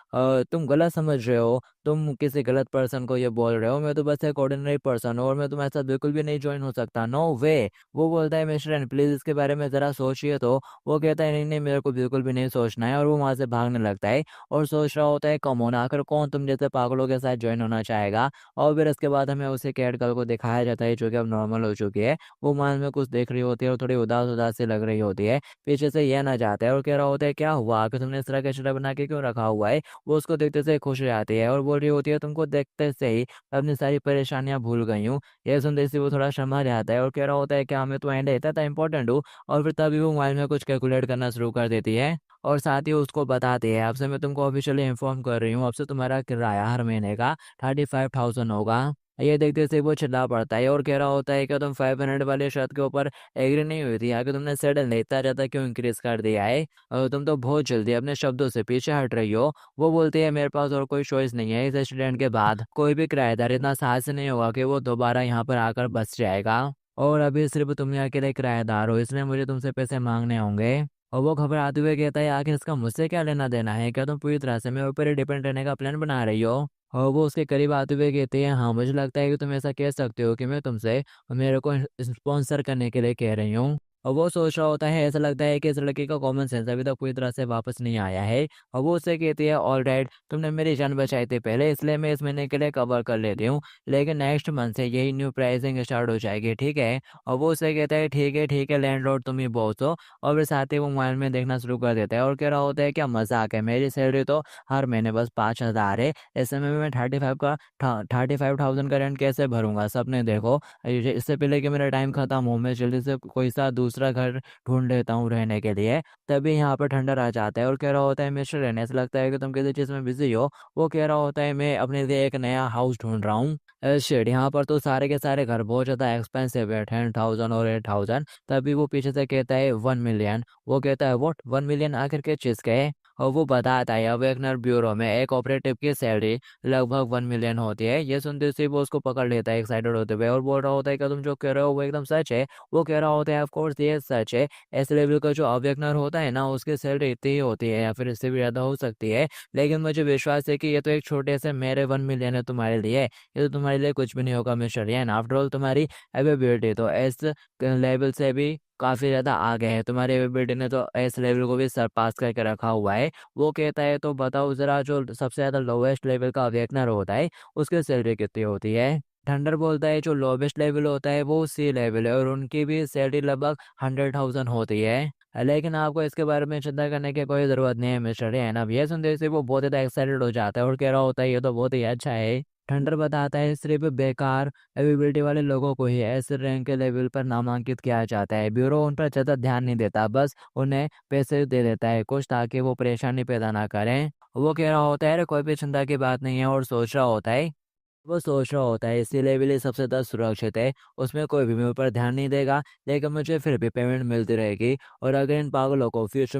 तुम गलत समझ रहे हो, तुम किसी गलत पर्सन को ये बोल रहे हो, मैं तो बस एक ऑर्डिनरी पर्सन हूँ और मैं तुम्हारे साथ बिल्कुल भी नहीं ज्वाइन हो सकता, नो वे। वो बोलता है मिस्टर एन प्लीज इसके बारे में ज़रा सोचिए। तो वो कहता है नहीं नहीं मेरे को बिल्कुल भी नहीं सोचना है और वो वहाँ से भागने लगता है। और सोच रहा होता है कम होना आखिर कौन तुम जैसे पागलों के साथ ज्वाइन होना चाहेगा। और फिर इसके बाद हमें उसे कैट गर्ल को दिखाया जाता है जो कि अब नॉर्मल हो चुकी है। वो मान में कुछ देख रही होती है और थोड़ी उदास उदास सी लग रही होती है। पीछे से यह ना जाता है और कह रहा होता है क्या हुआ कि तुमने इस तरह का चित्र बना के क्यों रखा हुआ है। वो उसको देखते से खुश हो जाती है और बोल रही होती है तुमको देखते से ही अपनी सारी परेशानियां भूल गई हूँ। यह सुनते से वो थोड़ा शर्मा जाता है और कह रहा होता है क्या मैं तो एंड इतना इंपॉर्टेंट हूँ। और फिर तभी वो मोबाइल में कुछ कैलकुलेट करना शुरू कर देती है और साथ ही उसको बताती है अब से मैं तुमको ऑफिशियली इन्फॉर्म कर रही हूँ, अब से तुम्हारा किराया हर महीने का 35,000 होगा। ये देखते से वो चिल्ला पड़ता है और कह रहा होता है कि तुम 500 वाले शर्त के ऊपर एग्री नहीं हुई थी, आगे तुमने सडन इतना ज़्यादा क्यों इंक्रीज कर दिया है। तुम तो बहुत जल्दी अपने शब्दों से पीछे हट रही हो। वो बोलती है मेरे पास और कोई चॉइस नहीं है, इस एक्सीडेंट के बाद कोई भी किराएदार इतना साहसी नहीं होगा कि वो दोबारा यहाँ पर आकर बस जाएगा। और अभी सिर्फ तुम ही अकेले किराएदार हो इसलिए मुझे तुमसे पैसे मांगने होंगे। और वो घबराते हुए कहता है आखिर इसका मुझसे क्या लेना देना है, क्या तुम पूरी तरह से मेरे ऊपर ही डिपेंड रहने का प्लान बना रही हो। और वो उसके करीब आते हुए कहते हैं हाँ मुझे लगता है कि तुम ऐसा कह सकते हो कि मैं तुमसे मेरे को स्पॉन्सर करने के लिए कह रही हूँ। और वो सोच रहा होता है ऐसा लगता है कि इस लड़के का कॉमन सेंस अभी तक पूरी तरह से वापस नहीं आया है। और वो उससे कहती है ऑल राइट तुमने मेरी जान बचाई थी पहले इसलिए मैं इस महीने के लिए कवर कर लेती हूँ, लेकिन नेक्स्ट मंथ से यही न्यू प्राइसिंग स्टार्ट हो जाएगी ठीक है। और वो उससे कहता है ठीक है लैंडलॉर्ड तुम ही बॉस हो। और फिर साथ ही वो मोबाइल में देखना शुरू कर देता है और कह रहा होता है क्या मजाक है, मेरी सैलरी तो हर महीने बस 5,000 है, इस समय में मैं 35,000 का रेंट कैसे भरूंगा। सबने देखो इससे पहले कि मेरा टाइम खत्म हो मैं जल्दी से कोई सा दूसरा घर ढूंढ लेता हूँ रहने के लिए। तभी यहाँ पर ठंडर आ जाता है और कह रहा होता है मिस्टर रहने ऐसा लगता है कि तुम किसी चीज़ में बिजी हो। वो कह रहा होता है मैं अपने लिए एक नया हाउस ढूंढ रहा हूँ। शेड यहाँ पर तो सारे के सारे घर बहुत ज़्यादा एक्सपेंसिव है, 10,000 और 8,000। तभी वो पीछे से कहता है 1 मिलियन। वो कहता है व्हाट 1 मिलियन आखिर किस चीज़ का है। और वो बताता है अवेकनर ब्यूरो में एक ऑपरेटिव की सैलरी लगभग 1 मिलियन होती है। ये सुनते से वो उसको पकड़ लेता है एक्साइटेड होते हुए और बोल रहा होता है कि तुम जो कह रहे हो वो एकदम सच है। वो कह रहा होता है ऑफ कोर्स ये सच है। एस लेवल का जो अवेकनर होता है ना उसकी सैलरी इतनी ही होती है या फिर इससे भी ज़्यादा हो सकती है। लेकिन मुझे विश्वास है कि ये तो एक छोटे से मेरे 1 मिलियन है तुम्हारे लिए। ये तो तुम्हारे लिए कुछ भी नहीं होगा मिस्टर यन। आफ्टर ऑल तुम्हारी एबिलिटी तो एस लेवल से भी काफ़ी ज़्यादा आगे है। तुम्हारी एबिलिटी ने तो एस लेवल को भी सरपास करके रखा हुआ है। वो कहता है तो बताओ ज़रा जो सबसे ज़्यादा लोवेस्ट लेवल का अवेकनर होता है उसकी सैलरी कितनी होती है। थंडर बोलता है जो लोवेस्ट लेवल होता है वो सी लेवल है और उनकी भी सैलरी लगभग 100,000 होती है। लेकिन आपको इसके बारे में चिंता करने की कोई ज़रूरत नहीं है मिस्टर एन। अब ये सुनते से वो बहुत ज़्यादा एक्साइटेड हो जाता है और कह रहा होता है ये तो बहुत ही अच्छा है। थंडर बताता है सिर्फ बेकार एबिलिटी वाले लोगों को ही ऐसे रैंक के लेवल पर नामांकित किया जाता है। ब्यूरो उन पर ज़्यादा ध्यान नहीं देता, बस उन्हें पैसे दे देता है कुछ ताकि वो परेशानी पैदा ना करें। वो कह रहा होता है अरे कोई भी चिंता की बात नहीं है और सोच रहा होता है वो सोच रहा होता है इसीलिए भी सबसे ज़्यादा सुरक्षित है। उसमें कोई भी मेरे ऊपर ध्यान नहीं देगा, लेकिन मुझे फिर भी पेमेंट मिलती रहेगी। और अगर इन पागलों को फ्यूचर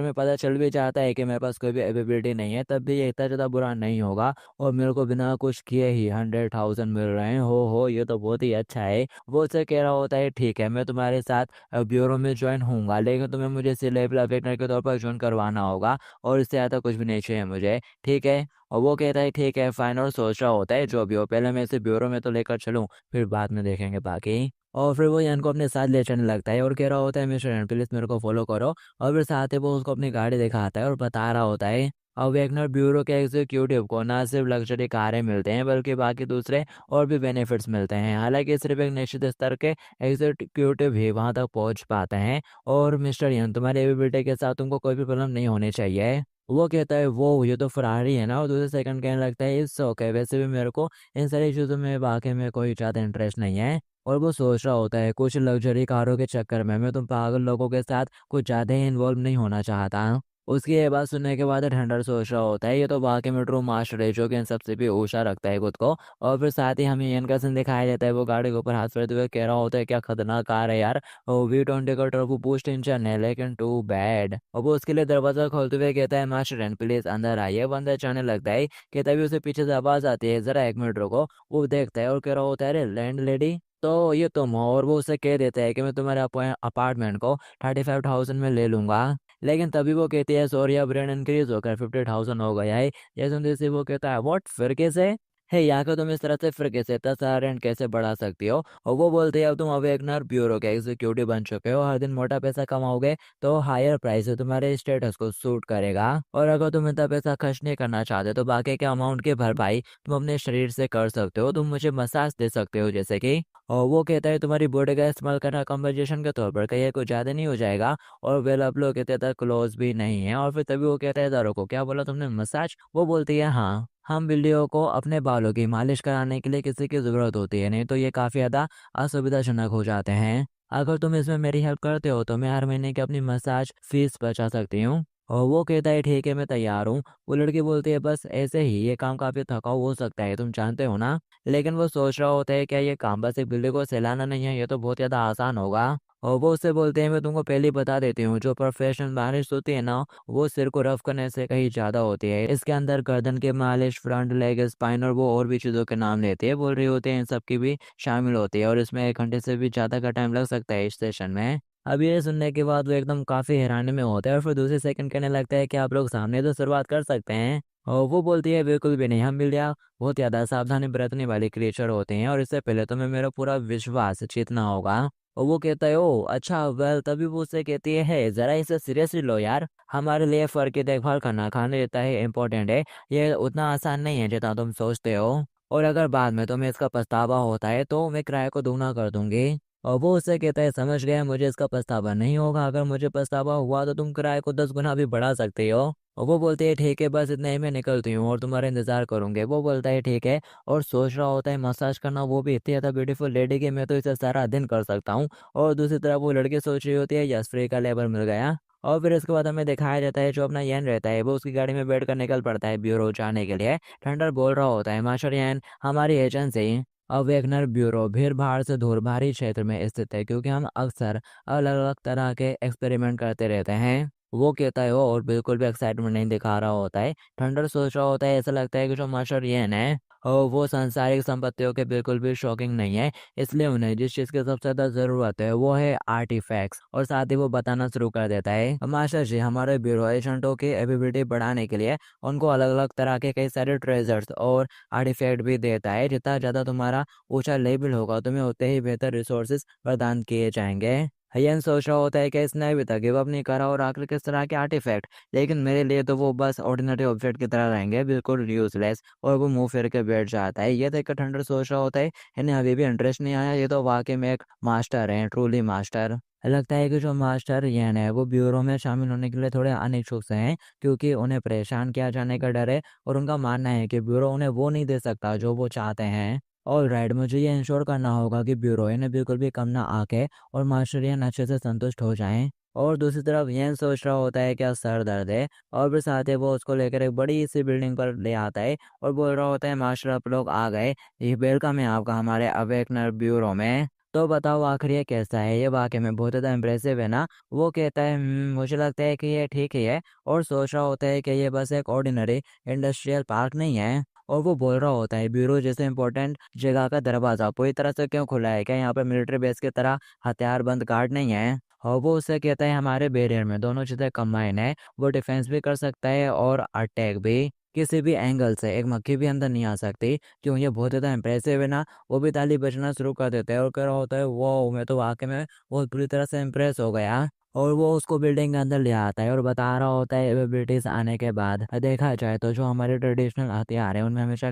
में पता चल भी जाता है कि मेरे पास कोई भी एबिलिटी नहीं है तब भी ये इतना ज़्यादा बुरा नहीं होगा और मेरे को बिना कुछ किए ही 100,000 मिल रहे हैं। हो ये तो बहुत ही अच्छा है। वो उससे कह रहा होता है ठीक है मैं तुम्हारे साथ ब्यूरो में ज्वाइन होऊंगा, लेकिन तुम्हें मुझे सी लेवल अवेटनर के तौर पर ज्वाइन करवाना होगा और इससे ज़्यादा कुछ भी नहीं चाहिए मुझे, ठीक है। और वो कहता है ठीक है फाइन और सोच रहा होता है जो भी हो पहले मैं इसे ब्यूरो में तो लेकर चलूँ, फिर बाद में देखेंगे बाकी। और फिर वो यान को अपने साथ ले चलने लगता है और कह रहा होता है मिस्टर यान प्लीज़ मेरे को फॉलो करो। और फिर साथ ही वो उसको अपनी गाड़ी दिखाता है और बता रहा होता है और वेगनर ब्यूरो के एग्जीक्यूटिव को ना सिर्फ लग्जरी कारें मिलते हैं बल्कि बाकी दूसरे और भी बेनिफिट्स मिलते हैं। हालांकि सिर्फ एक निश्चित स्तर के एग्जीक्यूटिव ही वहां तक पहुंच पाते हैं। और मिस्टर यन तुम्हारे एबिलिटी के साथ तुमको कोई भी प्रॉब्लम नहीं होनी चाहिए। वो कहता है वो ये तो फरारी है ना। और दूसरे सेकंड कहने लगता है इट्स ओके वैसे भी मेरे को इन सारी चीज़ों में वाकई में कोई ज़्यादा इंटरेस्ट नहीं है। और वो सोच रहा होता है कुछ लग्जरी कारों के चक्कर में मैं तुम पागल लोगों के साथ कुछ ज़्यादा ही इन्वॉल्व नहीं होना चाहता। उसकी ये बात सुनने के बाद ठंडर सोच रहा होता है ये तो वाकई में ट्रू मास्टर है जो कि इन सबसे भी ऊंचा रखता है खुद को। और फिर साथ ही हमें इनका सीन दिखाया जाता है वो गाड़ी के ऊपर हाथ फेरते हुए कह रहा होता है क्या खतरनाक कार है यार। और V20 का टर्बो बूस्ट इंजन है लेकिन टू बैड। और वो उसके लिए दरवाजा खोलते हुए कहता है मास्टर एंड प्लीज अंदर आइए। वो अंदर जाने लगता है कि तभी उसे पीछे से आवाज आती है जरा 1 मिनट रुको। वो देखता है और कह रहा होता है अरे लैंड लेडी तो ये तुम हो। और वो उसे कह देता है कि मैं तुम्हारे अपार्टमेंट को 35,000 में ले लूंगा। लेकिन तभी वो कहती है सॉरी अब रेंट इंक्रीज होकर 50,000 हो गया है। ये सुनते से वो कहता है व्हाट फिर कैसे है यहाँ का तुम इस तरह से फिर कैसे इतना सारा रेंट कैसे बढ़ा सकती हो। और वो बोलते हैं अब तुम अवेकनर ब्यूरो के एग्जीक्यूटिव बन चुके हो, हर दिन मोटा पैसा कमाओगे तो हायर प्राइस है तुम्हारे स्टेटस को सूट करेगा। और अगर तुम इतना पैसा खर्च नहीं करना चाहते तो बाकी के अमाउंट की भरपाई तुम अपने शरीर से कर सकते हो, तुम मुझे मसाज दे सकते हो जैसे कि। और वो कहता है तुम्हारी बॉडी का इस्तेमाल करना कंपनसेशन के तौर पर कहीं ये कुछ ज़्यादा नहीं हो जाएगा। और वेल आप लोग कहते हैं क्लोज भी नहीं है। और फिर तभी वो कहता है दारो को क्या बोला तुमने मसाज। वो बोलती है हाँ हम बिल्लियों को अपने बालों की मालिश कराने के लिए किसी की ज़रूरत होती है, नहीं तो ये काफ़ी ज़्यादा असुविधाजनक हो जाते हैं। अगर तुम इसमें मेरी हेल्प करते हो तो मैं हर महीने की अपनी मसाज फीस बचा सकती हूँ। और वो कहता है ठीक है मैं तैयार हूँ। वो लड़की बोलती है बस ऐसे ही ये काम काफ़ी थकाऊ हो सकता है तुम जानते हो ना। लेकिन वो सोच रहा होता है क्या ये काम बस एक बिल्ली को सहलाना नहीं है, ये तो बहुत ज़्यादा आसान होगा। और वो उससे बोलते हैं मैं तुमको पहले ही बता देती हूँ जो प्रोफेशनल मालिश होती है ना वो सिर को रफ करने से कहीं ज़्यादा होती है। इसके अंदर गर्दन की मालिश, फ्रंट लेग, स्पाइन और वो और भी चीज़ों के नाम लेते हैं बोल रही होती है, इन सब की भी शामिल होती है। और इसमें 1 घंटे से भी ज़्यादा का टाइम लग सकता है इस सेशन में। अब ये सुनने के बाद वो एकदम काफ़ी हैरानी में होता है और फिर दूसरे सेकंड कहने लगता है कि आप लोग सामने तो शुरुआत कर सकते हैं। और वो बोलती है बिल्कुल भी नहीं, हम बिल्लियाँ बहुत ज़्यादा सावधानी बरतने वाले क्रिएचर होते हैं और इससे पहले तुम्हें मेरा पूरा विश्वास जीतना होगा। और वो कहता है ओ अच्छा वेल। तभी वो उससे कहती है ज़रा इसे सीरियसली लो यार, हमारे लिए फर की देखभाल करना खाने देता है इम्पोर्टेंट है, ये उतना आसान नहीं है जितना तुम सोचते हो। और अगर बाद में तुम्हें इसका पछतावा होता है तो मैं किराए को दोगुना कर दूंगी। और वो उससे कहता है समझ गया मुझे इसका पछतावा नहीं होगा, अगर मुझे पछतावा हुआ तो तुम किराए को 10 गुना भी बढ़ा सकते हो। और वो बोलते हैं ठीक है बस इतने ही मैं निकलती हूँ और तुम्हारा इंतजार करूंगे। वो बोलता है ठीक है और सोच रहा होता है मसाज करना वो भी इतनी ज़्यादा ब्यूटीफुल लेडी कि मैं तो इसे सारा दिन कर सकता हूँ। और दूसरी तरफ वो लड़की सोच रही होती है यस फ्री का लेबर मिल गया। और फिर इसके बाद हमें दिखाया जाता है जो अपना यन रहता है वो उसकी गाड़ी में बैठ कर निकल पड़ता है ब्यूरो जाने के लिए। ठंडर बोल रहा होता है मास्टर यन हमारी एजेंसी अवेगनर ब्यूरो भीड़ भाड़ से दूर बाहरी क्षेत्र में स्थित है क्योंकि हम अक्सर अलग अलग तरह के एक्सपेरिमेंट करते रहते हैं। वो कहता है वो और बिल्कुल भी एक्साइटमेंट नहीं दिखा रहा होता है। थंडर सोच रहा होता है ऐसा लगता है कि जो मास्टर येन है और वो सांसारिक संपत्तियों के बिल्कुल भी शौकीन नहीं है। इसलिए उन्हें जिस चीज़ की सबसे ज़्यादा ज़रूरत है वो है आर्टिफैक्ट्स, और साथ ही वो बताना शुरू कर देता है, मास्टर जी हमारे ब्यूरो एजेंटों की एबिलिटी बढ़ाने के लिए उनको अलग अलग तरह के कई सारे ट्रेजर्स और आर्टिफैक्ट भी देता है। जितना ज़्यादा तुम्हारा ऊंचा लेवल होगा तुम्हें उतने ही बेहतर रिसोर्सेज प्रदान किए जाएंगे। हयन सोच रहा होता है कि इसने अभी तक गिव अप नहीं करा और आखिर किस तरह के आर्टिफैक्ट, लेकिन मेरे लिए तो वो बस ऑर्डिनरी ऑब्जेक्ट की तरह रहेंगे, बिल्कुल यूजलेस। और वो मुंह फेर के बैठ जाता है। ये देखकर ठंडर सोच रहा होता है इन्हें अभी भी इंटरेस्ट नहीं आया, ये तो वाकई में एक मास्टर हैं, ट्रूली मास्टर। लगता है कि जो मास्टर यन है वो ब्यूरो में शामिल होने के लिए थोड़े अनिच्छुक से हैं, क्योंकि उन्हें परेशान किया जाने का डर है और उनका मानना है कि ब्यूरो उन्हें वो नहीं दे सकता जो वो चाहते हैं। ऑलराइट, मुझे ये इंश्योर करना होगा कि ब्यूरो इन्हें बिल्कुल भी कम ना आके और मास्टर यन अच्छे से संतुष्ट हो जाएं। और दूसरी तरफ यन सोच रहा होता है क्या सर दर्द है, और फिर साथ ही वो उसको लेकर एक बड़ी सी बिल्डिंग पर ले आता है और बोल रहा होता है मास्टर आप लोग आ गए, ये वेलकम है आपका हमारे अवेकनर ब्यूरो में। तो बताओ आखिर ये कैसा है, ये वाकई में बहुत ज़्यादा इम्प्रेसिव है ना। वो कहता है मुझे लगता है कि ये ठीक ही है", और सोच रहा होता है कि ये बस एक ऑर्डिनरी इंडस्ट्रियल पार्क नहीं है। और वो बोल रहा होता है ब्यूरो जैसे इंपॉर्टेंट जगह का दरवाजा पूरी तरह से क्यों खुला है, क्या यहाँ पर मिलिट्री बेस की तरह हथियार बंद गार्ड नहीं है। और वो उससे कहता है हमारे बैरियर में दोनों चीज़ें कंबाइन है, वो डिफेंस भी कर सकता है और अटैक भी। किसी भी एंगल से एक मक्खी भी अंदर नहीं आ सकती। क्यों, ये बहुत ज़्यादा इंप्रेसिव है ना। वो भी ताली बजना शुरू कर देता है और कह रहा होता है वो मैं तो वाकई में बहुत बुरी तरह से इम्प्रेस हो गया। और वो उसको बिल्डिंग के अंदर ले आता है और बता रहा होता है एबिलिटीज आने के बाद देखा जाए तो जो हमारे ट्रेडिशनल हथियार है उनमें हमेशा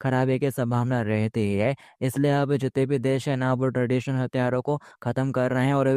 खराबी की संभावना रहती ही है। इसलिए अब जितने भी देश है ना वो ट्रेडिशनल हथियारों को खत्म कर रहे हैं और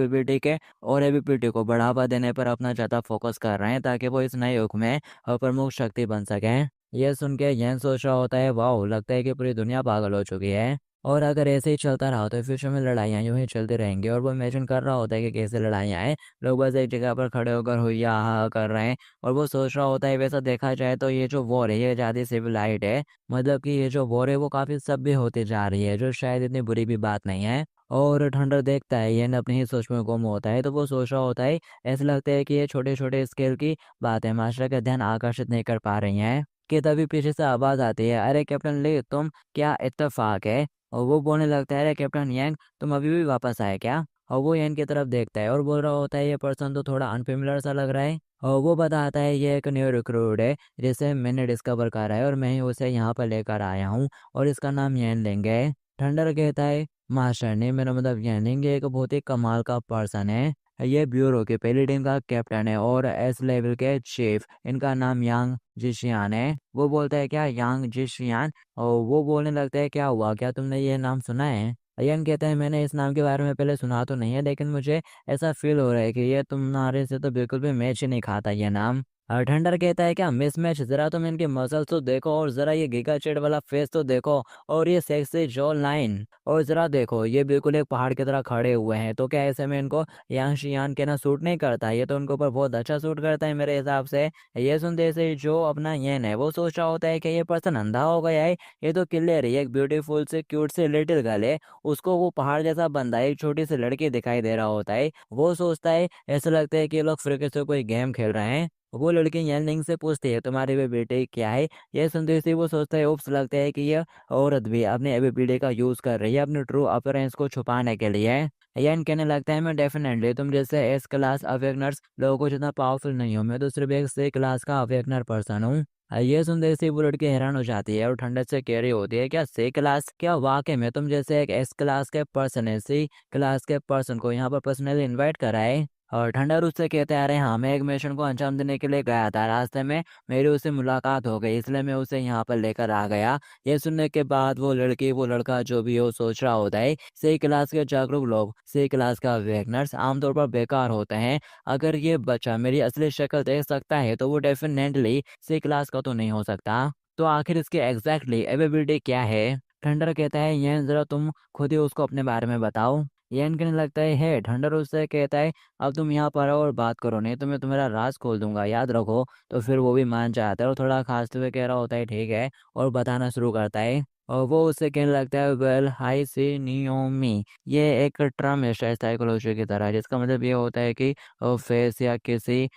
एबिलिटी को बढ़ावा देने पर अपना ज़्यादा फोकस कर रहे हैं, ताकि वो इस नए युग में प्रमुख शक्ति बन सके। ये सुन के यह सोच रहा होता है वाह, लगता है कि पूरी दुनिया पागल हो चुकी है। और अगर ऐसे ही चलता रहा तो फ्यूचर में लड़ाइयाँ यूं ही चलती रहेंगी। और वो इमेजिन कर रहा होता है कि कैसे लड़ाइयाँ हैं, लोग बस एक जगह पर खड़े होकर हुई हा कर रहे हैं। और वो सोच रहा होता है वैसा देखा जाए तो ये जो वॉर है ये ज़्यादा सिविलाइट है, मतलब कि ये जो वॉर है वो काफ़ी सभ्य होती जा रही है, जो शायद इतनी बुरी भी बात नहीं है। और ठंडर देखता है ये अपनी ही सोच में गुम होता है, तो वो सोच रहा होता है ऐसा लगता है कि ये छोटे छोटे स्केल की बात है मास्टर का ध्यान आकर्षित नहीं कर पा रही हैं। कि तभी पीछे से आवाज़ आती है, अरे कैप्टन ली तुम, क्या इत्तेफाक है। और वो बोलने लगता है, अरे कैप्टन यंग तुम अभी भी वापस आए क्या। और वो यंग की तरफ देखता है और बोल रहा होता है ये पर्सन तो थोड़ा अनफेमिलियर सा लग रहा है। और वो बताता है ये एक न्यू रिक्रूट है जिसे मैंने डिस्कवर करा है और मैं ही उसे यहाँ पर लेकर आया हूँ, और इसका नाम यन लिंग है। थंडर कहता है मास्टर ने मेरा मतलब यन लिंग एक बहुत ही कमाल का पर्सन है, ये ब्यूरो की पहली टीम का कैप्टन है और एस लेवल के चीफ, इनका नाम यांग जिशियान है। वो बोलता है क्या यांग जिशियान, और वो बोलने लगता है क्या हुआ, क्या तुमने ये नाम सुना है। अयन कहता है मैंने इस नाम के बारे में पहले सुना तो नहीं है, लेकिन मुझे ऐसा फील हो रहा है कि ये तुम्हारे से तो बिल्कुल भी मैच ही नहीं खाता ये नाम। ठंडर कहता है क्या मिसमैच, जरा तुम इनके मसल्स तो देखो और जरा ये गिगा चेड वाला फेस तो देखो, और ये सेक्सी जॉ लाइन, और जरा देखो ये बिल्कुल एक पहाड़ की तरह खड़े हुए हैं। तो क्या ऐसे में इनको यांग शियान कहना सूट नहीं करता, ये तो उनके ऊपर बहुत अच्छा सूट करता है मेरे हिसाब से। ये सुनते से जो अपना येन है वो सोच रहा होता है कि ये पर्सन अंधा हो गया है। ये तो क्लियर है एक ब्यूटीफुल से क्यूट से लिटिल गर्ल है, उसको वो पहाड़ जैसा बंदा एक छोटी सी लड़की दिखाई दे रहा होता है। वो सोचता है ऐसा लगता है कि ये लोग फिर से कोई गेम खेल रहे हैं। वो लड़की येनलिंग से पूछती है तुम्हारे वे बेटे क्या है। ये सुनते ही वो सोचता है उप्स, लगता है कि ये औरत भी अपने एबीपीडी का यूज कर रही है अपने ट्रू अपीयरेंस को छुपाने के लिए। यान कहने लगता है मैं डेफिनेटली तुम जैसे एस क्लास अवेकनर्स लोगों को जितना पावरफुल नहीं हूँ, मैं तो सिर्फ एक सी क्लास का अवेकनर पर्सन हूँ। ये सुनते ही वो लड़की हैरान हो जाती है और ठंडक से कह रही होती है क्या सी क्लास, क्या वाकई में तुम जैसे एक एस क्लास के पर्सन है सी क्लास के पर्सन को यहाँ पर पर्सनली इन्वाइट करा है। और ठंडा रूप से कहते आ रहे हैं हाँ, मैं एक मिशन को अंजाम देने के लिए गया था, रास्ते में मेरी उससे मुलाकात हो गई, इसलिए मैं उसे यहाँ पर लेकर आ गया। ये सुनने के बाद वो लड़की वो लड़का जो भी हो सोच रहा होता है सी क्लास के जागरूक लोग, सी क्लास का वेगनर्स आमतौर पर बेकार होते हैं। अगर ये बच्चा मेरी असली शक्ल देख सकता है तो वो डेफिनेटली सी क्लास का तो नहीं हो सकता। तो आखिर इसकी एग्जैक्टली एबिलिटी क्या है। ठंडर कहता है यह जरा तुम खुद ही उसको अपने बारे में बताओ। यह कहने लगता है ठंडर उससे कहता है अब तुम यहाँ पर आओ और बात करो, नहीं तो मैं तुम्हारा राज खोल दूंगा, याद रखो। तो फिर वो भी मान जाता है और थोड़ा खांसते हुए कह रहा होता है ठीक है, और बताना शुरू करता है। और वो उससे कहने लगता है वेल हाई सी नियोमी। ये एक टर्म है शायद साइकोलॉजी की तरह, जिसका मतलब ये होता है कि फेस या किसी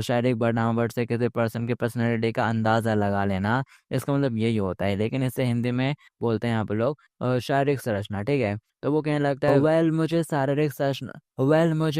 शारीरिक बनावट से किसी पर्सन की पर्सनैलिटी का अंदाज़ा लगा लेना। इसका मतलब यही होता है, लेकिन इसे हिंदी में बोलते हैं यहाँ पे लोग शारीरिक संरचना, ठीक है। तो वो कहने लगता है मुझे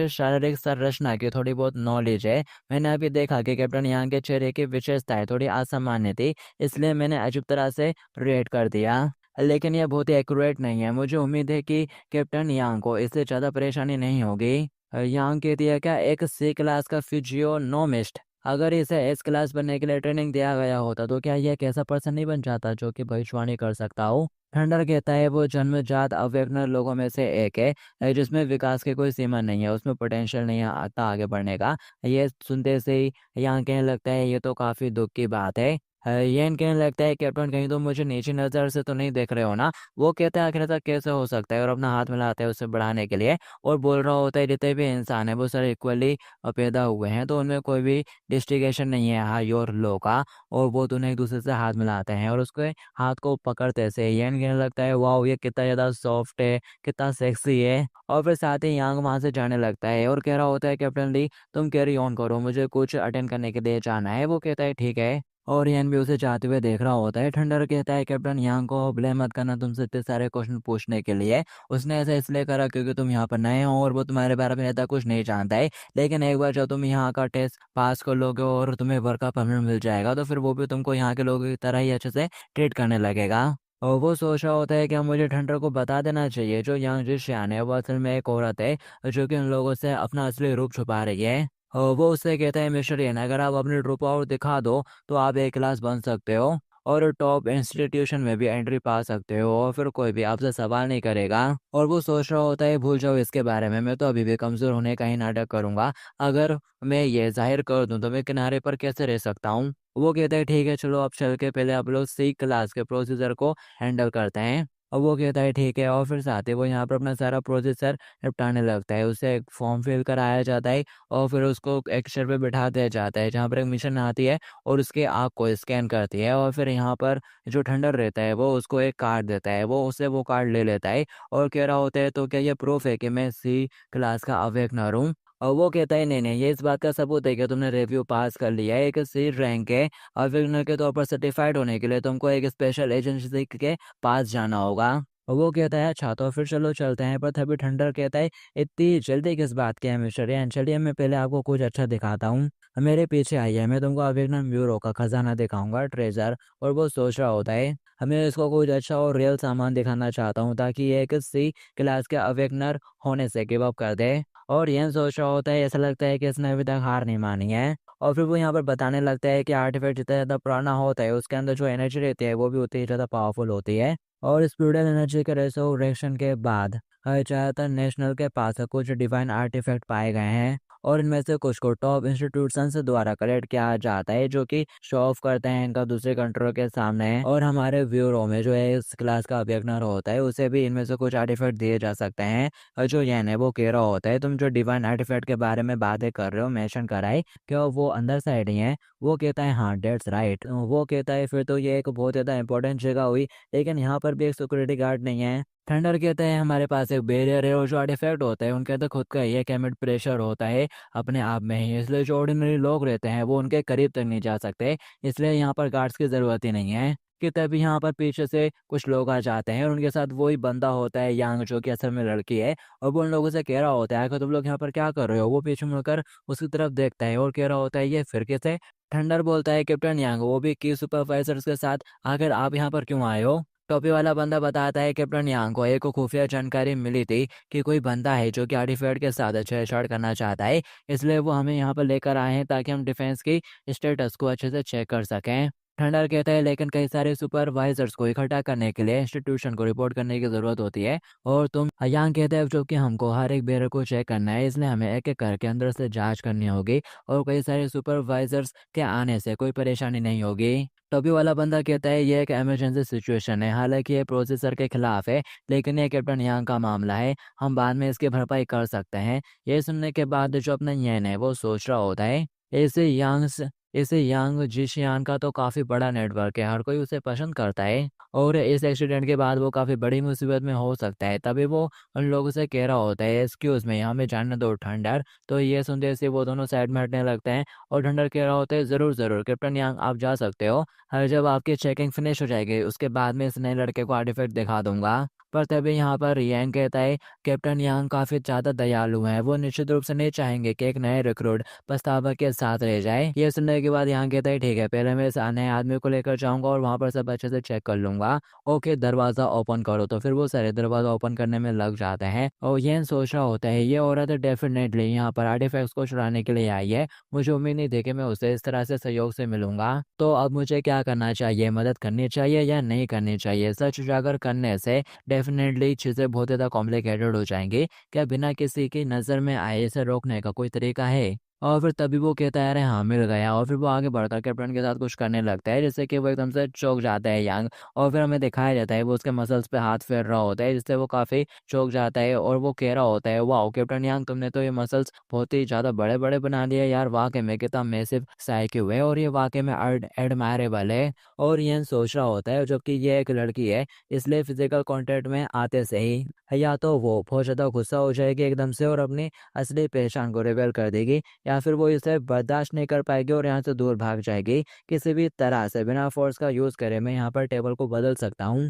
शारीरिक संरचना की थोड़ी बहुत नॉलेज है। मैंने अभी देखा कि कैप्टन यांग के चेहरे की विशेषताएं थोड़ी असामान्य थी, इसलिए मैंने अजीब तरह से रिएक्ट कर दिया। लेकिन यह बहुत ही एक्यूरेट नहीं है। मुझे उम्मीद है कि कैप्टन यांग को इससे ज़्यादा परेशानी नहीं होगी। यांग कहती है क्या एक सी क्लास का फिजियोनोमिस्ट, अगर इसे एस क्लास बनने के लिए ट्रेनिंग दिया गया होता तो क्या यह एक ऐसा पर्सन नहीं बन जाता जो कि भविष्यवाणी कर सकता हो। थंडर कहता है वो जन्मजात अवेगनर लोगों में से एक है जिसमें विकास की कोई सीमा नहीं है, उसमें पोटेंशियल नहीं है आता आगे बढ़ने का। ये सुनते से ही यहाँ कहने लगता है ये तो काफ़ी दुख की बात है। येन कहने लगता है कैप्टन कहीं तो मुझे नीची नज़र से तो नहीं देख रहे हो ना। वो कहता है आखिर तक कैसे हो सकता है, और अपना हाथ मिलाता है उसे बढ़ाने के लिए और बोल रहा होता है जितने भी इंसान है वो सारे इक्वली पैदा हुए हैं, तो उनमें कोई भी डिस्टिंक्शन नहीं है हाई और लो का। और वो दोनों एक दूसरे से हाथ मिलाते हैं और उसके हाथ को पकड़ते से येन कहने लगता है वाह ये कितना ज़्यादा सॉफ्ट है, कितना सेक्सी है। और फिर साथ ही यांग वहाँ से जाने लगता है और कह रहा होता है कैप्टन ली तुम कैरी ऑन करो, मुझे कुछ अटेंड करने के लिए जाना है। वो कहता है ठीक है, और यान भी उसे जाते हुए देख रहा होता है। थंडर कहता है कैप्टन यांग को ब्लेम मत करना तुमसे इतने सारे क्वेश्चन पूछने के लिए, उसने ऐसा इसलिए करा क्योंकि तुम यहाँ पर नए हो और वो तुम्हारे बारे में इतना कुछ नहीं जानता है। लेकिन एक बार जब तुम यहाँ का टेस्ट पास कर लोगे और तुम्हें वर्क का परमिट मिल जाएगा तो फिर वो भी तुमको यहाँ के लोगों की तरह ही अच्छे से ट्रीट करने लगेगा। और वो सोच रहा होता है कि मुझे थंडर को बता देना चाहिए जो यांग जिशियान है वो असल में एक औरत है जो कि उन लोगों से अपना असली रूप छुपा रही है। वो उससे कहता है मिस्टर येन अगर आप अपनी ट्रू पावर दिखा दो तो आप एक क्लास बन सकते हो और टॉप इंस्टीट्यूशन में भी एंट्री पा सकते हो और फिर कोई भी आपसे सवाल नहीं करेगा। और वो सोच रहा होता है भूल जाओ इसके बारे में, मैं तो अभी भी कमज़ोर होने का ही नाटक करूंगा। अगर मैं ये जाहिर कर दूं तो मैं किनारे पर कैसे रह सकता हूँ। वो कहता है ठीक है चलो अब चल के पहले आप लोग सी क्लास के प्रोसीजर को हैंडल करते हैं। और वो कहता है ठीक है, और फिर साथ ही वो यहाँ पर अपना सारा प्रोसीजर निपटाने लगता है। उसे एक फॉर्म फिल कराया जाता है और फिर उसको एक चेयर पे बिठा दिया जाता है जहाँ पर एक मिशन आती है और उसके आँख को स्कैन करती है। और फिर यहाँ पर जो ठंडर रहता है वो उसको एक कार्ड देता है, वो उससे वो कार्ड ले लेता है और कह रहा होता है तो क्या ये प्रूफ है कि मैं सी क्लास का अवेकनर हूँ। और वो कहता है नहीं नहीं ये इस बात का सबूत है कि तुमने रिव्यू पास कर लिया है, एक सी रैंक है। अवेकनर के तौर पर सर्टिफाइड होने के लिए तुमको एक स्पेशल एजेंसी के पास जाना होगा। और वो कहता है अच्छा तो फिर चलो चलते हैं, पर तभी थंडर कहता है इतनी जल्दी किस बात की है मिस्टर यान, चलिए मैं पहले आपको कुछ अच्छा दिखाता हूँ। मेरे पीछे आइए, मैं तुमको अवेगनर ब्यूरो का खजाना दिखाऊंगा, ट्रेजर। और वो सोच रहा होता है हमें इसको कुछ अच्छा और रियल सामान दिखाना चाहता हूँ ताकि ये एक सी क्लास के अवेगनर होने से गिव अप कर दे। और यह सोच रहा होता है ऐसा लगता है कि इसने अभी तक हार नहीं मानी है। और फिर वो यहाँ पर बताने लगता है कि आर्टिफैक्ट जितना ज़्यादा पुराना होता है उसके अंदर जो एनर्जी रहती है वो भी उतनी ज़्यादा पावरफुल होती है। और स्पिरिचुअल एनर्जी के रेस्टोरेशन के बाद ज़्यादातर नेशनल के पास कुछ डिवाइन आर्टिफैक्ट पाए गए हैं और इनमें से कुछ को टॉप इंस्टीट्यूशंस द्वारा कलेक्ट किया जाता है जो कि शो ऑफ करते हैं इनका दूसरे कंट्रोल के सामने है। और हमारे ब्यूरो में जो है इस क्लास का अभियक्नर होता है उसे भी इनमें से कुछ आर्टिफैक्ट दिए जा सकते हैं। और जो यैन है वो कह रहा होता है तुम जो डिवाइन आर्टिफैक्ट के बारे में बातें कर रहे हो मेंशन कराए क्या वो अंदर साइड ही है। वो कहता है हाँ डेट्स राइट। वो कहता है फिर तो ये एक बहुत ज़्यादा इंपॉर्टेंट जगह हुई, लेकिन यहाँ पर भी एक सिक्योरिटी गार्ड नहीं है। थंडर कहता है हमारे पास एक बैरियर है और जो आर्टिफैक्ट होता है उनके अंदर खुद का ही एक एमिट प्रेशर होता है अपने आप में ही, इसलिए जो ऑर्डिनरी लोग रहते हैं वो उनके करीब तक नहीं जा सकते, इसलिए यहाँ पर गार्ड्स की ज़रूरत ही नहीं है। कि तभी यहाँ पर पीछे से कुछ लोग आ जाते हैं और उनके साथ वही बंदा होता है यांग जो कि असल में लड़की है। और वो उन लोगों से कह रहा होता है कि तुम लोग यहाँ पर क्या कर रहे हो। वो पीछे मुड़कर उसकी तरफ देखता है और कह रहा होता है ये फिर कैसे। थंडर बोलता है कैप्टन यांग वो भी की सुपरवाइजर्स के साथ, आखिर आप यहाँ पर क्यों आए हो। टोपी वाला बंदा बताता है कैप्टन यांग को एक खुफिया जानकारी मिली थी कि कोई बंदा है जो कि आर्टिफैक्ट के साथ छेड़छाड़ करना चाहता है, इसलिए वो हमें यहाँ पर लेकर आए हैं ताकि हम डिफेंस की स्टेटस को अच्छे से चेक कर सकें। ठंडर कहता है लेकिन कई सारे सुपरवाइजर्स को इकट्ठा करने के लिए इंस्टीट्यूशन को रिपोर्ट करने की ज़रूरत होती है और तुम यांग कहते हैं जो कि हमको हर एक बेरर को चेक करना है, इसलिए हमें एक एक करके अंदर से जांच करनी होगी और कई सारे सुपरवाइजर्स के आने से कोई परेशानी नहीं होगी। टॉपी वाला बंदा कहता है ये एक इमरजेंसी सिचुएशन है, हालांकि ये प्रोसेसर के खिलाफ है लेकिन ये कैप्टन यांग का मामला है, हम बाद में इसकी भरपाई कर सकते हैं। ये सुनने के बाद जो अपना यैन है वो सोच रहा होता है ऐसे यांग इसे यांग जिशियान का तो काफ़ी बड़ा नेटवर्क है, हर कोई उसे पसंद करता है और इस एक्सीडेंट के बाद वो काफ़ी बड़ी मुसीबत में हो सकता है। तभी वो उन लोगों से कह रहा होता है, एक्सक्यूज़ मी, हमें जाने दो ठंडर। तो ये सुनते से वो दोनों साइड में हटने लगते हैं और ठंडर कह रहा होता है, ज़रूर ज़रूर कैप्टन यांग, आप जा सकते हो। जब आपकी चेकिंग फिनिश हो जाएगी उसके बाद में इस नए लड़के को आर्टिफैक्ट दिखा दूंगा। पर तभी यहाँ पर यांग कहता है, कैप्टन यांग काफ़ी ज़्यादा दयालु हैं, वो निश्चित रूप से नहीं चाहेंगे कि एक नए रिक्रूट पछतावा के साथ रह जाए। ये सुनने के बाद यहाँ कहता है, ठीक है, पहले मैं इस नए आदमी को लेकर जाऊंगा और वहाँ पर सब अच्छे से चेक कर लूंगा। ओके, दरवाज़ा ओपन करो। तो फिर वो सारे दरवाज़ा ओपन करने में लग जाते हैं और ये सोच रहा होता है, ये औरत डेफिनेटली यहाँ पर आर्टिफैक्ट्स को चुराने के लिए आई है। मुझे उम्मीद नहीं थी कि मैं उसे इस तरह से सहयोग से मिलूंगा। तो अब मुझे क्या करना चाहिए, मदद करनी चाहिए या नहीं करनी चाहिए? सच उजागर करने से डेफिनेटली चीज़ें बहुत ज़्यादा कॉम्प्लिकेटेड हो जाएंगी। क्या बिना किसी की नज़र में आए इसे रोकने का कोई तरीका है? और फिर तभी वो कहता है, अरे हाँ, मिल गया। और फिर वो आगे बढ़कर कैप्टन के साथ कुछ करने लगता है जिससे कि वो एकदम से चौंक जाता है यांग। और फिर हमें दिखाया जाता है वो उसके मसल्स पे हाथ फेर रहा होता है जिससे वो काफ़ी चौंक जाता है और वो कह रहा होता है, वाह कैप्टन यांग, तुमने तो ये मसल्स बहुत ही ज़्यादा बड़े बड़े बना दिए यार, वाकई में कितना मैसिव साइकिल है और ये वाकई में एडमायरेबल है। और ये सोच रहा होता है जबकि ये एक लड़की है, इसलिए फिजिकल कॉन्टेक्ट में आते से ही या तो वो बहुत ज़्यादा गुस्सा हो जाएगी एकदम से और अपनी असली पहचान को रिवील कर देगी, या फिर वो इसे बर्दाश्त नहीं कर पाएगी और यहाँ से दूर भाग जाएगी किसी भी तरह से बिना फोर्स का यूज़ करे। मैं यहाँ पर टेबल को बदल सकता हूँ।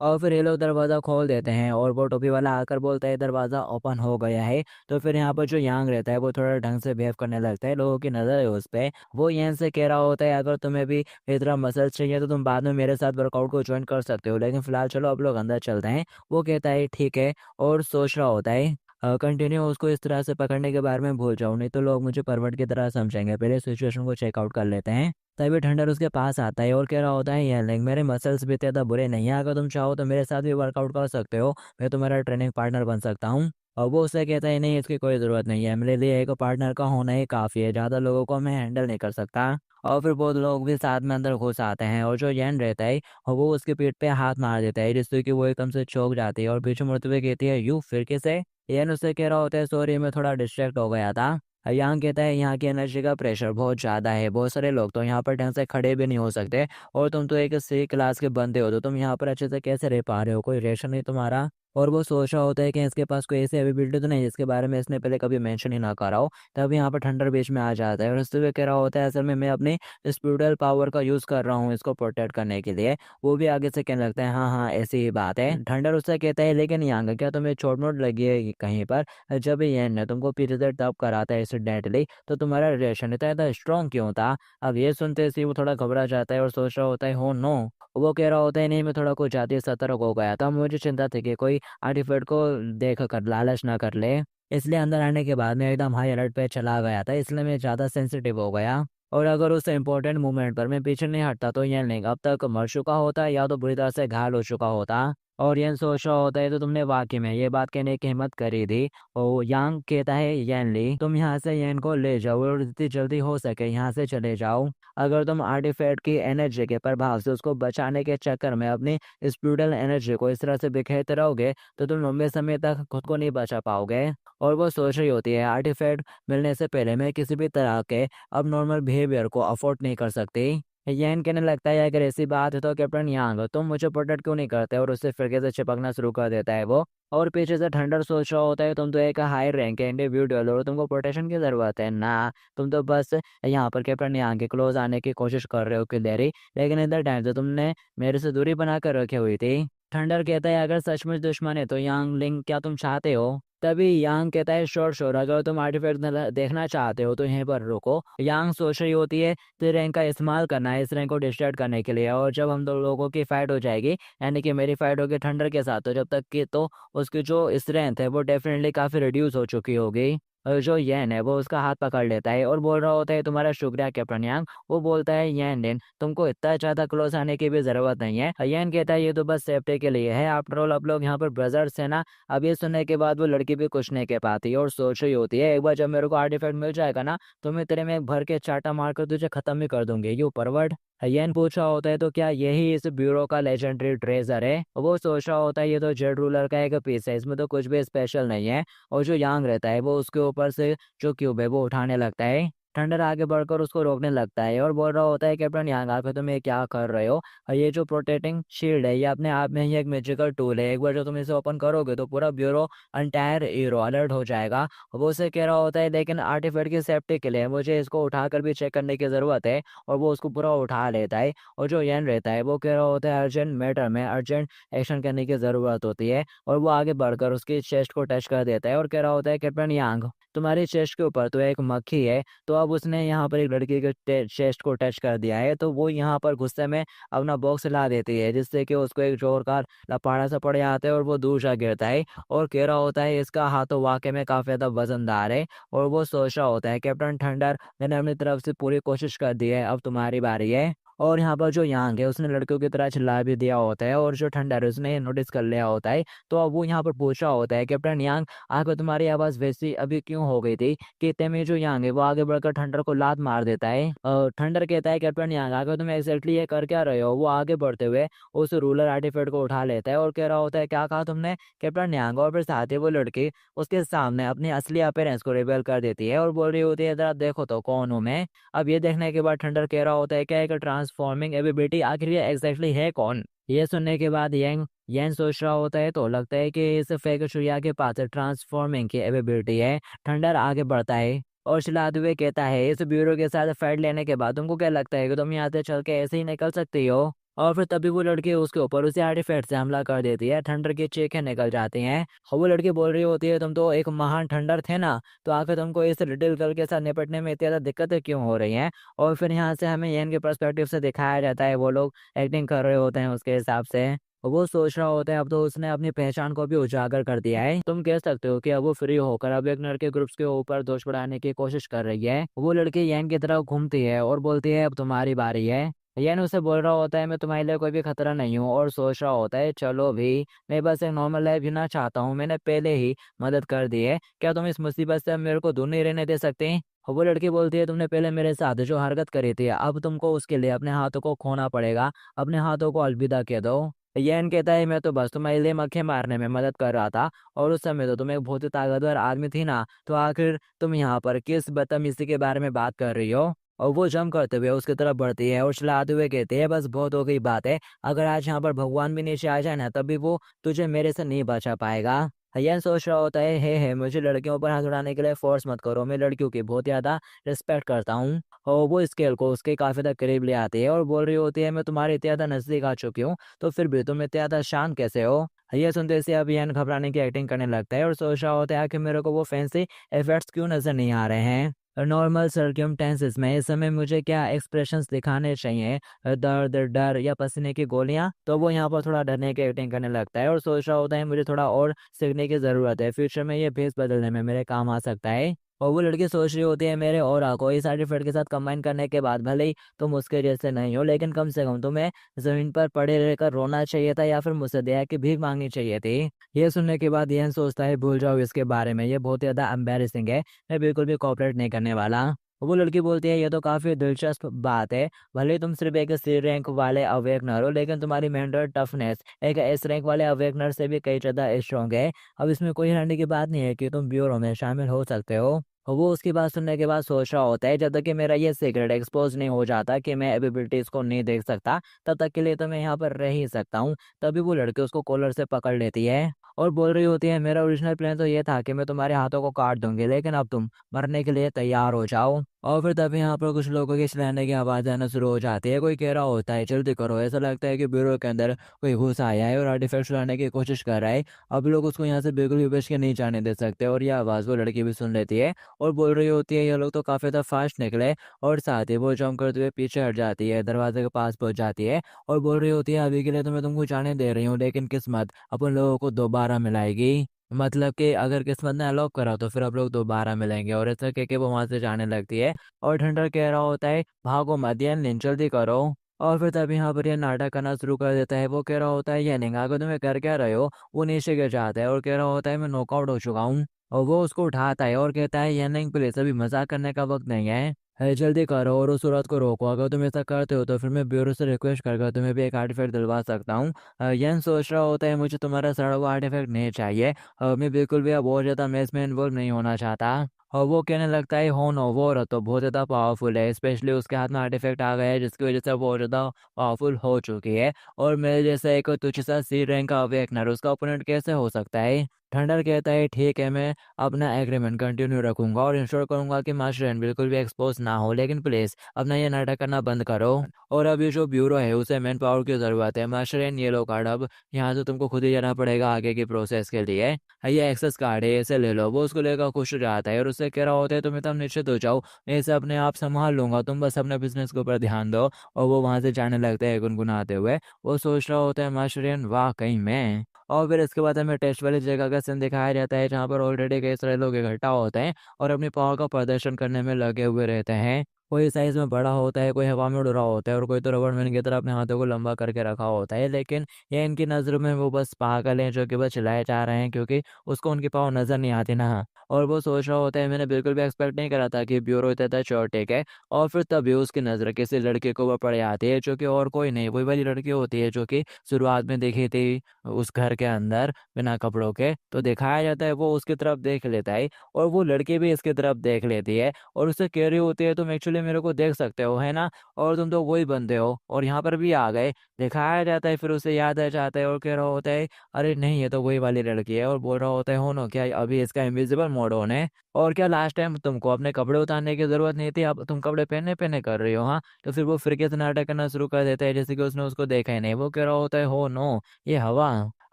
और फिर ये लोग दरवाज़ा खोल देते हैं और वो टोपी वाला आकर बोलता है, दरवाज़ा ओपन हो गया है। तो फिर यहाँ पर जो यांग रहता है वो थोड़ा ढंग से बिहेव करने लगता है, लोगों की नज़र है उस पे। वो यांग से कह रहा होता है, अगर तुम्हें भी इस तरह मसल्स चाहिए तो तुम बाद में मेरे साथ वर्कआउट को ज्वाइन कर सकते हो, लेकिन फिलहाल चलो अब लोग अंदर चलते हैं। वो कहता है ठीक है और सोच रहा होता है, कंटिन्यू उसको इस तरह से पकड़ने के बारे में भूल जाओ, नहीं तो लोग मुझे परवट की तरह समझेंगे। पहले सिचुएशन को चेकआउट कर लेते हैं। तभी ठंडर उसके पास आता है और कह रहा होता है, ये लाइक मेरे मसल्स भी ज़्यादा बुरे नहीं हैं, अगर तुम चाहो तो मेरे साथ भी वर्कआउट कर सकते हो, मैं तुम्हारा ट्रेनिंग पार्टनर बन सकता हूँ। और वो उससे कहता है, नहीं इसकी कोई ज़रूरत नहीं है, मेरे लिए एक पार्टनर का होना ही काफ़ी है, ज़्यादा लोगों को मैं हैंडल नहीं कर सकता। और फिर वो लोग भी साथ में अंदर घुस आते हैं और जो यन रहता है वो उसके पीठ पे हाथ मार देता है जिससे कि वो एकदम से चौंक जाती है और पीछे मुड़ते हुए कहती है, यू फिर कैसे? यन उससे कह रहा होता है, सॉरी मैं थोड़ा डिस्ट्रैक्ट हो गया था। यहाँ कहता है, यहाँ की एनर्जी का प्रेशर बहुत ज़्यादा है, बहुत सारे लोग तो यहाँ पर ढंग से खड़े भी नहीं हो सकते और तुम तो एक सी क्लास के बंदे हो, तो तुम यहाँ पर अच्छे से कैसे रह पा रहे हो, कोई रेशन नहीं तुम्हारा? और वो सोच रहा होता है कि इसके पास कोई ऐसी एबिलिटी तो नहीं जिसके बारे में इसने पहले कभी मेंशन ही ना करा हो। तब यहाँ पर ठंडर बीच में आ जाता है और उससे भी कह रहा होता है, असल में मैं अपनी स्पिरिचुअल पावर का यूज़ कर रहा हूँ इसको प्रोटेक्ट करने के लिए। वो भी आगे से कहने लगता है, हाँ हाँ ऐसी ही बात है। ठंडर उससे कहता है, लेकिन यांग क्या तुम्हें चोट मोट लगी है कहीं पर? जब ये ने तुमको पीछे से टप कराता है एक्सीडेंटली, तो तुम्हारा रिएक्शन इतना ज़्यादा स्ट्रॉन्ग क्यों था? अब ये सुनते ही वो थोड़ा घबरा जाता है और सोच रहा होता है, हो नो। वो कह रहा होता है, नहीं मैं थोड़ा कुछ ज़्यादा सतर्क हो गया था, मुझे चिंता थी कि कोई आर्टिफैक्ट को देख कर लालच ना कर ले, इसलिए अंदर आने के बाद मैं एकदम हाई अलर्ट पे चला गया था, इसलिए मैं ज़्यादा सेंसिटिव हो गया। और अगर उस इम्पोर्टेंट मोमेंट पर मैं पीछे नहीं हटता तो ये नहीं अब तक मर चुका होता या तो बुरी तरह से घायल हो चुका होता। और यन सोच रहा होता है, तो तुमने वाकई में ये बात कहने की हिम्मत करी थी। और यांग कहता है, यन ली, तुम यहाँ से यन को ले जाओ और जितनी जल्दी हो सके यहाँ से चले जाओ। अगर तुम आर्टिफैक्ट की एनर्जी के प्रभाव से उसको बचाने के चक्कर में अपनी स्पिरिचुअल एनर्जी को इस तरह से बिखेरते रहोगे तो तुम लंबे समय तक खुद को नहीं बचा पाओगे। और वो सोच रही होती है, आर्टिफैक्ट मिलने से पहले मैं किसी भी तरह के अब नॉर्मल बिहेवियर को अफोर्ड नहीं कर सकती। यैन कहने लगता है, अगर ऐसी बात है तो कैप्टन यांग तुम मुझे प्रोटेक्ट क्यों नहीं करते? और उससे फिर से चिपकना शुरू कर देता है वो। और पीछे से ठंडर सोच रहा होता है, तुम तो एक हाई रैंक के इंडिविजुअल हो, तुमको प्रोटेक्शन की जरूरत है ना? तुम तो बस यहाँ पर कैप्टन यांग के क्लोज आने की कोशिश कर रहे हो क्लियरी, लेकिन इधर टाइम से तुमने मेरे से दूरी बना कर रखी हुई थी। ठंडर कहता है, अगर सचमुच दुश्मन है तो यांग लिंग क्या तुम चाहते हो? तभी यांग कहता है, श्योर श्योर, अगर तुम आर्टिफैक्ट देखना चाहते हो तो यहीं पर रुको। यांग सोच रही होती है, तो रैंक का इस्तेमाल करना है इस रैंक को डिस्ट्रैक्ट करने के लिए, और जब हम दो लोगों की फाइट हो जाएगी, यानी कि मेरी फाइट होगी ठंडर के साथ, तो जब तक कि तो उसकी जो स्ट्रेंथ है वो डेफिनेटली काफ़ी रिड्यूस हो चुकी होगी। और जो यैन है वो उसका हाथ पकड़ लेता है और बोल रहा होता है, तुम्हारा शुक्रिया कैप्टन यांग। वो बोलता है, यैन लिन, तुमको इतना ज़्यादा क्लोज आने की भी ज़रूरत नहीं है। यैन कहता है, ये तो बस सेफ्टी के लिए है, आफ्टर ऑल अब लोग यहाँ पर ब्रदर्स है ना। अब ये सुनने के बाद वो लड़की भी कुछ नहीं कह पाती और सोच रही होती है, एक बार जब मेरे को आर्टिफैक्ट मिल जाएगा ना, तो मैं तेरे में एक भर के चाटा मारकर तुझे खत्म ही कर दूंगी, यू परवर्ड। हयेन पूछ रहा होता है, तो क्या यही इस ब्यूरो का लेजेंडरी ट्रेजर है? वो सोच रहा होता है, ये तो जेड रूलर का एक पीस है, इसमें तो कुछ भी स्पेशल नहीं है। और जो यांग रहता है वो उसके ऊपर से जो क्यूब है वो उठाने लगता है। ठंडर आगे बढ़कर उसको रोकने लगता है और बोल रहा होता है कैप्टन यांग आखिर तुम ये क्या कर रहे हो। और ये जो प्रोटेक्टिंग शील्ड है ये अपने आप में ही एक मैजिकल टूल है, एक बार जो तुम इसे ओपन करोगे तो पूरा ब्यूरो एंटायर हीरो अलर्ट हो जाएगा। वो उसे कह रहा होता है लेकिन आर्टिफैक्ट की सेफ्टी के लिए मुझे इसको उठाकर भी चेक करने की ज़रूरत है। और वो उसको पूरा उठा लेता है। और जो यन रहता है वो कह रहा होता है अर्जेंट मैटर में अर्जेंट एक्शन करने की ज़रूरत होती है। और वो आगे बढ़कर उसकी चेस्ट को टच कर देता है और कह रहा होता है कैप्टन यांग तुम्हारी चेस्ट के ऊपर तो एक मक्खी है। तो अब उसने यहाँ पर एक लड़की के चेस्ट को टच कर दिया है तो वो यहाँ पर गुस्से में अपना बॉक्स ला देती है, जिससे कि उसको एक जोर का लपाड़ा सा पड़ जाता है और वो दूर जा गिरता है। और कह रहा होता है इसका हाथ तो वाकई में काफ़ी ज़्यादा वजनदार है। और वो सोच रहा होता है कैप्टन थंडर मैंने अपनी तरफ से पूरी कोशिश कर दी है, अब तुम्हारी बारी है। और यहाँ पर जो यांग है उसने लड़कियों की तरह चिल्ला भी दिया होता है और जो ठंडर है उसने नोटिस कर लिया होता है। तो अब वो यहाँ पर पूछ रहा होता है कैप्टन यांग आखिर तुम्हारी आवाज़ वैसी अभी क्यों हो गई थी। कि इतने में जो यांग है वो आगे बढ़कर ठंडर को लात मार देता है और ठंडर कहता है कैप्टन यांग आखिर तुम एग्जैक्टली ये कर क्या रहे हो। वो आगे बढ़ते हुए उस रूलर आर्टिफैक्ट को उठा लेता है और कह रहा होता है क्या कहा तुमने कैप्टन यांग। और फिर साथ ही वो लड़की उसके सामने अपनी असली अपीयरेंस को रिवील कर देती है और बोल रही होती है जरा देखो तो कौन हूँ मैं। अब ये देखने के बाद ठंडर कह रहा होता है क्या एक ट्रांसफॉर्मिंग एबिलिटी आखिर ये एग्जैक्टली है कौन। ये सुनने के बाद यंग यंग सोच रहा होता है तो लगता है कि इस फेक चुड़िया के पास ट्रांसफॉर्मिंग की एबिलिटी है। ठंडर आगे बढ़ता है और चिल्लाते हुए कहता है इस ब्यूरो के साथ फाइट लेने के बाद तुमको क्या लगता है कि तुम यहाँ से चल के ऐसे ही निकल सकती हो। और फिर तभी वो लड़की उसके ऊपर उसी आर्टिफैक्ट से हमला कर देती है, ठंडर की चीखें निकल जाती हैं। और वो लड़की बोल रही होती है तुम तो एक महान ठंडर थे ना, तो आखिर तुमको इस लिटिल गर्ल के साथ निपटने में इतनी ज़्यादा दिक्कतें क्यों हो रही हैं। और फिर यहाँ से हमें येन के पर्सपेक्टिव से दिखाया जाता है, वो लोग एक्टिंग कर रहे होते हैं उसके हिसाब से। वो सोच रहा होता है अब तो उसने अपनी पहचान को भी उजागर कर दिया है। तुम कह सकते हो कि अब वो फ्री होकर अब एक लड़के ग्रुप्स के ऊपर दोष बढ़ाने की कोशिश कर रही है। वो लड़की येन की तरफ घूमती है और बोलती है अब तुम्हारी बारी है। येन उसे बोल रहा होता है मैं तुम्हारे लिए कोई भी खतरा नहीं हूँ और सोच रहा होता है चलो भी मैं बस एक नॉर्मल लाइफ जीना चाहता हूँ, मैंने पहले ही मदद कर दी है, क्या तुम इस मुसीबत से अब मेरे को दूर नहीं रहने दे सकते। और वो लड़की बोलती है तुमने पहले मेरे साथ जो हरकत करी थी अब तुमको उसके लिए अपने हाथों को खोना पड़ेगा, अपने हाथों को अलविदा कह दो। येन कहता है मैं तो बस तुम्हारे लिए मक्खी मारने में मदद कर रहा था और उस समय तो तुम एक बहुत ही ताकतवर आदमी थी ना, तो आखिर तुम यहाँ पर किस बदतमीजी के बारे में बात कर रही हो। और वो जंप करते हुए उसकी तरफ बढ़ती है और चिल्लाते हुए कहती है बस बहुत हो गई बात है, अगर आज यहाँ पर भगवान भी नीचे आ जाए ना तभी वो तुझे मेरे से नहीं बचा पाएगा। यह सोच रहा होता है हे मुझे लड़कियों पर हाथ उठाने के लिए फोर्स मत करो, मैं लड़कियों की बहुत ज़्यादा रिस्पेक्ट करता हूँ। और वो स्केल को उसके काफ़ी ज़्यादा करीब ले आती है और बोल रही होती है मैं तुम्हारे इतने ज़्यादा नज़दीक आ चुकी हूँ तो फिर भी तुम इतने ज़्यादा शांत कैसे हो। ये सुनते से अब यन घबराने की एक्टिंग करने लगता है और सोच रहा होता है कि मेरे को वो फैंसी इफेक्ट्स क्यों नज़र नहीं आ रहे हैं। नॉर्मल सर्कमस्टेंसेस में इस समय मुझे क्या एक्सप्रेशंस दिखाने चाहिए, दर्द डर या पसीने की गोलियां। तो वो यहाँ पर थोड़ा डरने की एक्टिंग करने लगता है और सोच रहा होता है मुझे थोड़ा और सीखने की ज़रूरत है, फ्यूचर में ये फेस बदलने में मेरे काम आ सकता है। और वो लड़की सोच रही होती है मेरे ऑरा को इस सर्टिफिकेट के साथ कंबाइन करने के बाद भले ही तुम उसके जैसे नहीं हो लेकिन कम से कम तुम्हें ज़मीन पर पड़े रहकर रोना चाहिए था या फिर मुझसे दया की भीख मांगनी चाहिए थी। ये सुनने के बाद यह सोचता है भूल जाओ इसके बारे में, ये बहुत ज़्यादा एम्बेरसिंग है, मैं बिल्कुल भी कोऑपरेट नहीं करने वाला। वो लड़की बोलती है ये तो काफ़ी दिलचस्प बात है, भले ही तुम सिर्फ एक सी रैंक वाले अवेकनर हो लेकिन तुम्हारी मेंटल टफनेस एक एस रैंक वाले अवेकनर से भी कई ज़्यादा स्ट्रॉन्ग है। अब इसमें कोई हैरानी की बात नहीं है कि तुम ब्यूरो में शामिल हो सकते हो। और वो उसकी बात सुनने के बाद सोच रहा होता है जब तक कि मेरा ये सीक्रेट एक्सपोज नहीं हो जाता कि मैं एबिलिटीज को नहीं देख सकता तब तक के लिए तो मैं यहाँ पर रह ही सकता हूँ। तभी वो लड़की उसको कॉलर से पकड़ लेती है और बोल रही होती है मेरा ओरिजिनल प्लान तो ये था कि मैं तुम्हारे हाथों को काट दूंगी लेकिन अब तुम मरने के लिए तैयार हो जाओ। और फिर तभी यहाँ पर कुछ लोगों की चिल्लाने की आवाज़ आना शुरू हो जाती है, कोई कह रहा होता है जल्दी करो, ऐसा लगता है कि ब्यूरो के अंदर कोई घुस आया है और आर्टिफैक्ट लाने की कोशिश कर रहा है, अब लोग उसको यहाँ से बिल्कुल भी बच के नहीं जाने दे सकते। और यह आवाज़ वो लड़की भी सुन लेती है और बोल रही होती है ये लोग तो काफ़ी ज़्यादा फास्ट निकले। और साथ ही वो जंप करते हुए पीछे हट जाती है, दरवाजे के पास पहुंच जाती है और बोल रही होती है अभी के लिए तो मैं तुमको जाने दे रही हूँ लेकिन किस्मत अपन लोगों को दोबारा मिलाएगी, मतलब कि अगर किस्मत ने अलाउ करा तो फिर आप लोग दोबारा मिलेंगे। और ऐसा कह के वो वहां से जाने लगती है और ठंडर कह रहा होता है भागो मत लिन जल्दी करो। और फिर तभी यहाँ पर ये नाटक करना शुरू कर देता है, वो कह रहा होता है ये नहीं अगर तुम्हें कर क्या रहे हो। वो नीचे गिर जाता है और कह रहा होता है मैं नॉकआउट हो चुका हूँ। और वो उसको उठाता है और कहता है ये नहीं प्लीज अभी मजाक करने का वक्त नहीं है। जल्दी करो और उस सूरत को रोको। अगर तुम ऐसा करते हो तो फिर मैं ब्यूरो से रिक्वेस्ट करके तुम्हें भी एक आर्टिफैक्ट दिलवा सकता हूँ। यन सोच रहा होता है मुझे तुम्हारा सड़ा हुआ आर्टिफैक्ट नहीं चाहिए। मैं बिल्कुल भी अब बहुत ज़्यादा मैच में इन्वॉल्व नहीं होना चाहता। और वो कहने लगता है हो नो वो रहा तो बहुत ज़्यादा पावरफुल है, स्पेशली उसके हाथ में आर्टिफैक्ट आ गया है जिसकी वजह से वो बहुत ज़्यादा पावरफुल हो चुकी है। और मेरे जैसा एक तुच्छ सा सी रैंक का अवेकनर उसका ओपोनेंट कैसे हो सकता है। थंडर कहता है ठीक है, मैं अपना एग्रीमेंट कंटिन्यू रखूंगा और इंश्योर करूंगा कि मास्टरन बिल्कुल भी एक्सपोज ना हो, लेकिन प्लीज अपना ये नाटक करना बंद करो। और अब ये जो ब्यूरो है उसे मैन पावर की जरूरत है। मास्टरन ये लो कार्ड, अब यहाँ से तुमको खुद ही जाना पड़ेगा आगे की प्रोसेस के लिए। ये एक्सेस कार्ड है, इसे ले लो। वो उसको लेकर खुश हो जाता है और उससे कह रहा होता है तुम एकदम निश्चित हो जाओ, मैं इसे अपने आप संभाल लूंगा, तुम बस अपने बिजनेस के ऊपर ध्यान दो। और वो वहां से जाने लगता है गुनगुनाते हुए। वो सोच रहा होता है मास्टरन वाकई में। और फिर इसके बाद हमें टेस्ट वाली जगह का सीन दिखाया जाता है जहाँ पर ऑलरेडी कई सारे लोग इकट्ठा होते हैं और अपनी पावर का प्रदर्शन करने में लगे हुए रहते हैं। कोई साइज में बड़ा होता है, कोई हवा में उड़ रहा होता है और कोई तो रबड़ मैन की तरह अपने हाथों को लंबा करके रखा होता है। लेकिन ये इनकी नज़रों में वो बस पागल हैं जो कि बस चिल्लाए जा रहे हैं क्योंकि उसको उनकी पावर नज़र नहीं आती ना। और वो सोच रहा होता है मैंने बिल्कुल भी एक्सपेक्ट नहीं करा था कि ब्यूरो इतना चौटेक है। और फिर तभी उसकी नज़र किसी लड़के को वो पड़ जाती है जो कि और कोई नहीं, वही वाली लड़की होती है जो कि शुरुआत में देखी थी उस घर के अंदर बिना कपड़ों के। तो दिखाया जाता है वो उसकी तरफ देख लेता है और वो लड़की भी इसकी तरफ देख लेती है और उससे कह रही होती है तुम एक्चुअली मेरे को देख सकते हो है ना, और तुम तो वही बंदे हो और यहाँ पर भी आ गए। दिखाया जाता है फिर उसे याद आ जाता है और कह रहा होता है अरे नहीं ये तो वही वाली लड़की है। और बोल रहा होता है हो नो क्या अभी इसका इनविजिबल मोड ऑन है, और क्या लास्ट टाइम तुमको अपने कपड़े उतारने की जरूरत नहीं थी, अब तुम कपड़े पहनने पहने कर रही हो। हाँ, तो फिर वो फिर के से नाटक करना शुरू कर देता है जैसे कि उसने उसको देखा ही नहीं। वो कह रहा होता है हो नो ये हवा,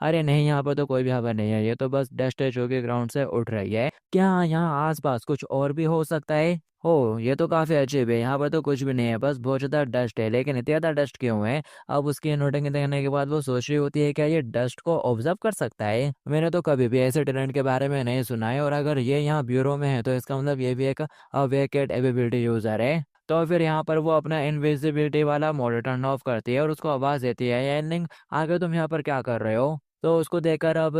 अरे नहीं यहाँ पर तो कोई भी हवा नहीं है, ये तो बस डस्ट है जो कि ग्राउंड से उठ रही है। क्या यहाँ आसपास कुछ और भी हो सकता है? हो ये तो काफी अजीब है, यहाँ पर तो कुछ भी नहीं है, बस बहुत ज्यादा डस्ट है, लेकिन इतना ज्यादा डस्ट क्यों है? अब उसकी नोटिंग देखने के बाद वो सोच रही होती है क्या ये डस्ट को ऑब्जर्व कर सकता है? मैंने तो कभी भी ऐसे टैलेंट के बारे में नहीं सुना है, और अगर ये यहाँ ब्यूरो में है तो इसका मतलब ये भी एक अवेकेड एबिलिटी यूजर है। तो फिर यहाँ पर वो अपना इनविजिबिलिटी वाला मोड टर्न ऑफ करती है और उसको आवाज देती है एलिंग आगे तुम यहाँ पर क्या कर रहे हो? तो उसको देखकर अब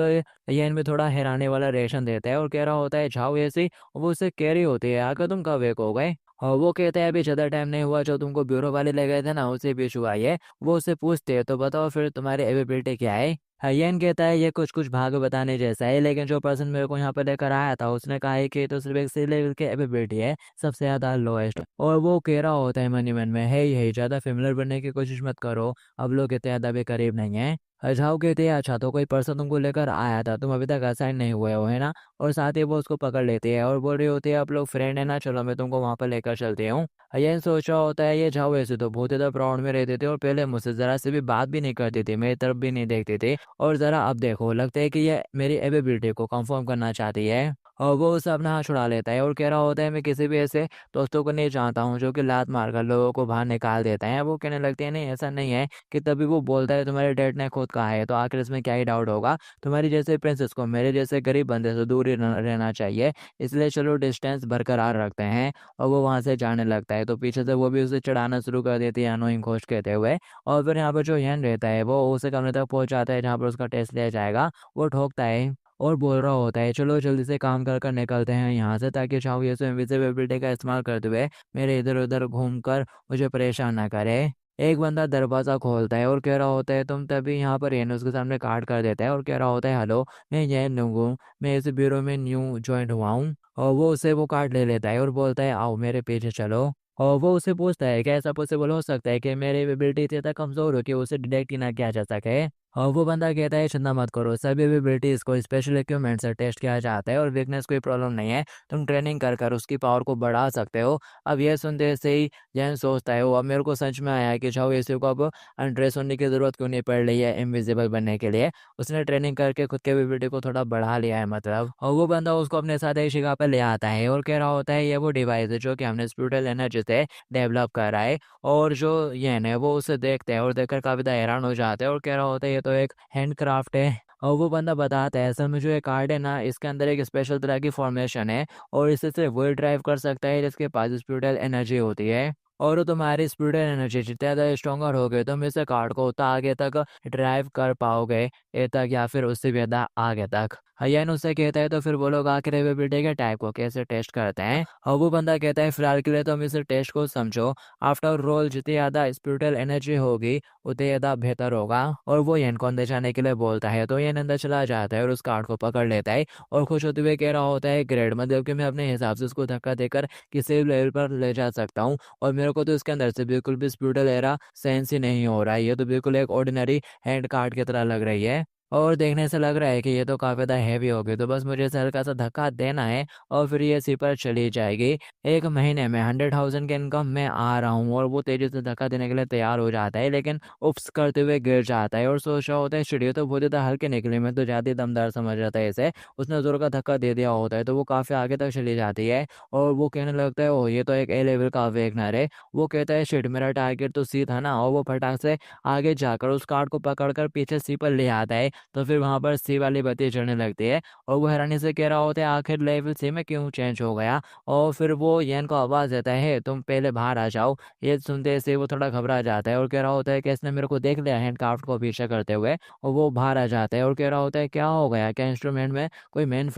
येन भी थोड़ा हैरानी वाला रिएक्शन देता है और कह रहा होता है जाओ ऐसी। वो उससे कह रही होती है आगे तुम कब वेक हो गए? और वो कहता है अभी ज़्यादा टाइम नहीं हुआ, जो तुमको ब्यूरो वाले ले गए थे ना उसी बीच हुआ ये। वो उससे पूछते हैं तो बताओ फिर तुम्हारी एबिलिटी क्या है? येन कहता है ये कुछ कुछ भाग बताने जैसा है, लेकिन जो पर्सन मेरे को यहाँ पर लेकर आया था उसने कहा है कि तो सिर्फ एक सी लेवल की एबिलिटी है, सबसे ज़्यादा लोएस्ट। और वो कह रहा होता है मनी मन में है ज़्यादा फेमिलियर बनने की कोशिश मत करो, अब लोग इतने ज़्यादा भी करीब नहीं है। जाओ कहते हैं अच्छा तो कोई पर्सन तुमको लेकर आया था, तुम अभी तक असाइन नहीं हुए हो है ना? और साथ ही वो उसको पकड़ लेती है और बोल रही होती है आप लोग फ्रेंड है ना, चलो मैं तुमको वहां पर लेकर चलती हूँ। ये सोच रहा होता है ये जाओ ऐसे तो बहुत ज़्यादा प्राउड में रहते थे और पहले मुझसे ज़रा से भी बात भी नहीं करती थी, मेरी तरफ भी नहीं देखती थी, और ज़रा अब देखो लगता है कि ये मेरी एबिलिटी को कंफर्म करना चाहती है। और वो उसे अपना हाथ छुड़ा लेता है और कह रहा होता है मैं किसी भी ऐसे दोस्तों को नहीं जानता हूँ जो कि लात मारकर लोगों को बाहर निकाल देता है। वो कहने लगती है नहीं ऐसा नहीं है। कि तभी वो बोलता है तुम्हारे डैड ने खुद कहा है तो आखिर इसमें क्या ही डाउट होगा, तुम्हारी जैसे प्रिंसेस को मेरे जैसे गरीब बंदे से दूर ही रहना चाहिए, इसलिए चलो डिस्टेंस बरकरार रखते हैं। और वो वहां से जाने लगता है तो पीछे से वो भी उसे चढ़ाना शुरू कर देती है अनोइंग घोष कहते हुए। और फिर यहाँ पर जो यन रहता है वो उसे कमरे तक पहुंच जाता है जहाँ पर उसका टेस्ट लिया जाएगा। वो ठोकता है और बोल रहा होता है चलो जल्दी से काम कर कर निकलते हैं यहाँ से, ताकि चाहो ये सो इनविजिबिलिटी का इस्तेमाल करते हुए मेरे इधर उधर घूम कर मुझे परेशान ना करे। एक बंदा दरवाजा खोलता है और कह रहा होता है तुम तभी यहाँ पर ये उसके सामने काट कर देता है और कह रहा होता है हेलो मैं ये नुंगू, मैं इस ब्यूरो में न्यू ज्वाइन हुआ हूँ। और वो उसे वो कार्ड ले लेता है और बोलता है आओ मेरे पीछे चलो। और वो उसे पूछता है क्या ऐसा पॉसिबल हो सकता है कि मेरी एबिलिटी इतना कमजोर हो कि उसे डिटेक्ट ही ना किया जा सके? और वो बंदा कहता है चिंता मत करो, सभी एबिलिटीज को स्पेशल इक्विपमेंट से टेस्ट किया जाता है और वीकनेस कोई प्रॉब्लम नहीं है, तुम ट्रेनिंग कर कर उसकी पावर को बढ़ा सकते हो। अब ये सुनते से ही जैन सोचता है वो अब मेरे को सच में आया है कि चाहो इसी को अब अनड्रेस होने की जरूरत क्यों नहीं पड़ रही है इनविजिबल बनने के लिए। उसने ट्रेनिंग करके खुद के एबिलिटी को थोड़ा बढ़ा लिया है मतलब। और वो बंदा उसको अपने साथ एक शिका पर ले आता है और कह रहा होता है ये वो डिवाइस है जो कि हमने स्पिरिचुअल एनर्जी से डेवलप करा है। और जो ये है वो उसे देखते हैं और देखकर काफी ज्यादा हैरान हो जाते हैं और कह रहा होता है ये तो एक हैंडक्राफ्ट है। और वो बंदा बताता है असल में जो ये कार्ड है ना इसके अंदर एक स्पेशल तरह की फॉर्मेशन है और इससे सिर्फ वही ड्राइव कर सकता है जिसके पास स्पिरिचुअल एनर्जी होती है। और वो तुम्हारी स्पिरिचुअल एनर्जी जितना ज़्यादा स्ट्रॉन्गर हो गए तुम इस कार्ड को उतना आगे तक ड्राइव कर पाओगे, ए तक या फिर उससे भी ज़्यादा आगे तक। हयन उससे कहता है तो फिर वो लोग आखिर एवेबिलिटी के टाइप को कैसे टेस्ट करते हैं, और वो बंदा कहता है फिलहाल के लिए तुम इस टेस्ट को समझो। आफ्टर रोल जितनी ज़्यादा स्पिरिचुअल एनर्जी होगी उतनी ज़्यादा बेहतर होगा। और वो येन को अंदर जाने के लिए बोलता है तो येन अंदर चला जाता है और उस कार्ड को पकड़ लेता है और खुश होते हुए कह रहा होता है ग्रेड, मतलब कि मैं अपने हिसाब से उसको धक्का देकर किसी भी लेवल पर ले जा सकता हूँ। और मेरे को तो इसके अंदर से बिल्कुल भी स्पिरिचुअल एरा सेंस ही नहीं हो रहा है, ये तो बिल्कुल एक ऑर्डिनरी हैंड कार्ड की तरह लग रही है। और देखने से लग रहा है कि ये तो काफ़ी ज़्यादा हैवी होगी, तो बस मुझे इसे हल्का-सा धक्का देना है और फिर ये इसी पर चली जाएगी। 1 महीने में 100,000 की इनकम मैं आ रहा हूँ, और वो तेज़ी से धक्का देने के लिए तैयार हो जाता है, लेकिन उफ्स करते हुए गिर जाता है और सोच रहा होता है चिड़िया तो बहुत ज़्यादा हल्की निकली, मैं तो ज़्यादा ही दमदार समझ रहा था इसे। उसने ज़ोर का धक्का दे दिया होता है तो वो काफ़ी आगे तक चली जाती है और वो कहने लगता है ओह! ये तो एक ए लेवल का वेगनर है। वो कहता है शिट, मेरा टारगेट तो सी था ना, और वो फटाक से आगे जाकर उस कार्ड को पकड़कर पीछे सी पर ले आता है। तो फिर वहाँ पर सी वाली बत्ती जलने लगती है और वो हैरानी से कह रहा होता है आखिर लेवल सी में क्यों चेंज हो गया। और फिर वो येन को आवाज़ देता है तुम पहले बाहर आ जाओ। ये सुनते से वो थोड़ा घबरा जाता है और कह रहा होता है कि इसने मेरे को देख लिया हैंडक्राफ्ट को पीछे करते हुए। और वो बाहर आ जाता है और कह रहा होता है क्या हो गया, क्या इंस्ट्रूमेंट में कोई मेल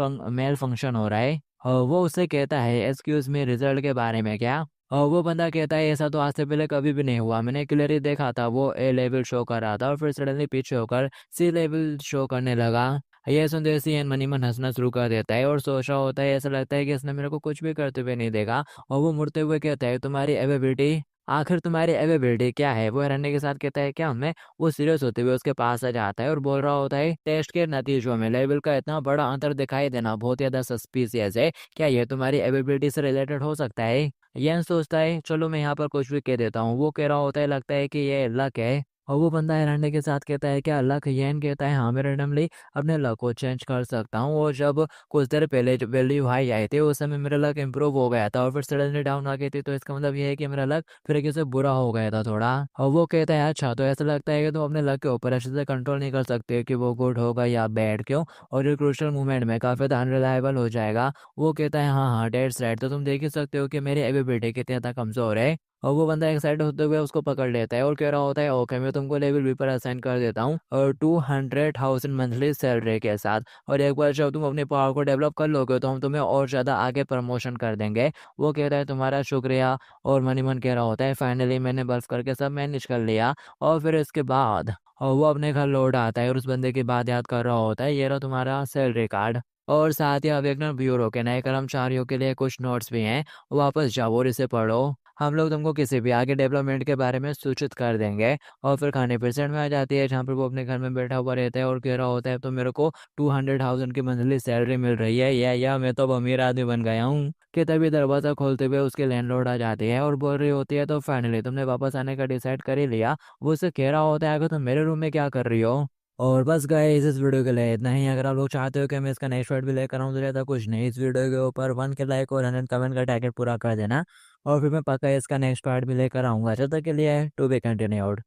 फंक्शन हो रहा है। और वो उससे कहता है एक्सक्यूज मी, रिजल्ट के बारे में क्या। और वो बंदा कहता है ऐसा तो आज से पहले कभी भी नहीं हुआ, मैंने क्लियरली देखा था वो ए लेवल शो कर रहा था और फिर सडनली पीछे होकर सी लेवल शो करने लगा। ये सुनते सीएन मनी मन हंसना शुरू कर देता है और सोच रहा होता है ऐसा लगता है कि इसने मेरे को कुछ भी करते हुए नहीं देखा। और वो मुड़ते हुए कहता है तुम्हारी एवेबिलिटी, आखिर तुम्हारी एवेबिलिटी क्या है। वो हैरानी के साथ कहता है क्या मैं। वो सीरियस होते हुए उसके पास आ जाता है और बोल रहा होता है टेस्ट के नतीजों में लेवल का इतना बड़ा अंतर दिखाई देना बहुत ज़्यादा सस्पिशियस है, क्या ये तुम्हारी एवेबिलिटी से रिलेटेड हो सकता है। यन सोचता है चलो मैं यहाँ पर कुछ भी कह देता हूँ। वो कह रहा होता है लगता है कि ये लक है। और वो बंदा हैरानी के साथ कहता है क्या लक। यन कहता है हाँ, मैं रैंडमली अपने लक को चेंज कर सकता हूँ, और जब कुछ देर पहले जब वैल्यू हाई आई थी उस समय मेरा लक इंप्रूव हो गया था और फिर सडनली डाउन आ गई थी, तो इसका मतलब ये है कि मेरा लक फिर एक से बुरा हो गया था थोड़ा। और वो कहता है अच्छा, तो ऐसा लगता है कि तुम अपने लक के ऊपर अच्छे से कंट्रोल नहीं कर सकते कि वो गुड होगा या बैड, क्यों, और ये क्रूशियल मूवमेंट में काफ़ी ज़्यादा अनरिलायबल हो जाएगा। वो कहता है हाँ हाँ डेट्स राइट, तो तुम देख ही सकते हो कि मेरी एबिलिटी कितनी ज़्यादा कमज़ोर है। और वो बंदा एक्साइटेड होते हुए उसको पकड़ लेता है और कह रहा होता है ओके मैं तुमको लेवल बी पर असाइन कर देता हूँ और 200,000 मंथली सैलरी के साथ। और एक बार जब तुम अपने पावर को डेवलप कर लोगे तो हम तुम्हें और ज़्यादा आगे प्रमोशन कर देंगे। वो कहता है तुम्हारा शुक्रिया। और मनी मन कह रहा होता है फाइनली मैंने बल्फ करके सब मैनेज कर लिया। और फिर इसके बाद और वो अपने घर लौट आता है और उस बंदे की बात याद कर रहा होता है ये रहा तुम्हारा सैलरी कार्ड। और साथ ही अवेगनर ब्यूरो के नए कर्मचारियों के लिए कुछ नोट्स भी हैं, वापस जाओ और इसे पढ़ो। हम लोग तुमको किसी भी आगे डेवलपमेंट के बारे में सूचित कर देंगे। और फिर खाने परसेंट में आ जाती है जहाँ पर वो अपने घर में बैठा हुआ रहता है और कह रहा होता है तो मेरे को 200,000 की मंथली सैलरी मिल रही है या मैं तो अब अमीर आदमी बन गया हूँ। कि तभी दरवाज़ा खोलते हुए उसके लैंडलॉर्ड आ जाती है और बोल रही होती है तो फाइनली तुमने वापस आने का डिसाइड कर ही लिया। वो उसे कह रहा होता है अगर तुम मेरे रूम में क्या कर रही हो। और बस गाइस इस वीडियो के लिए इतना ही। अगर आप लोग चाहते हो कि मैं इसका नेक्स्ट पार्ट भी लेकर आऊँ तो ज़्यादा कुछ नहीं, इस वीडियो के ऊपर 1 के लाइक और 100 कमेंट का टारगेट पूरा कर देना और फिर मैं पक्का इसका नेक्स्ट पार्ट भी लेकर आऊँगा। जब तक के लिए टू बी कंटिन्यूड।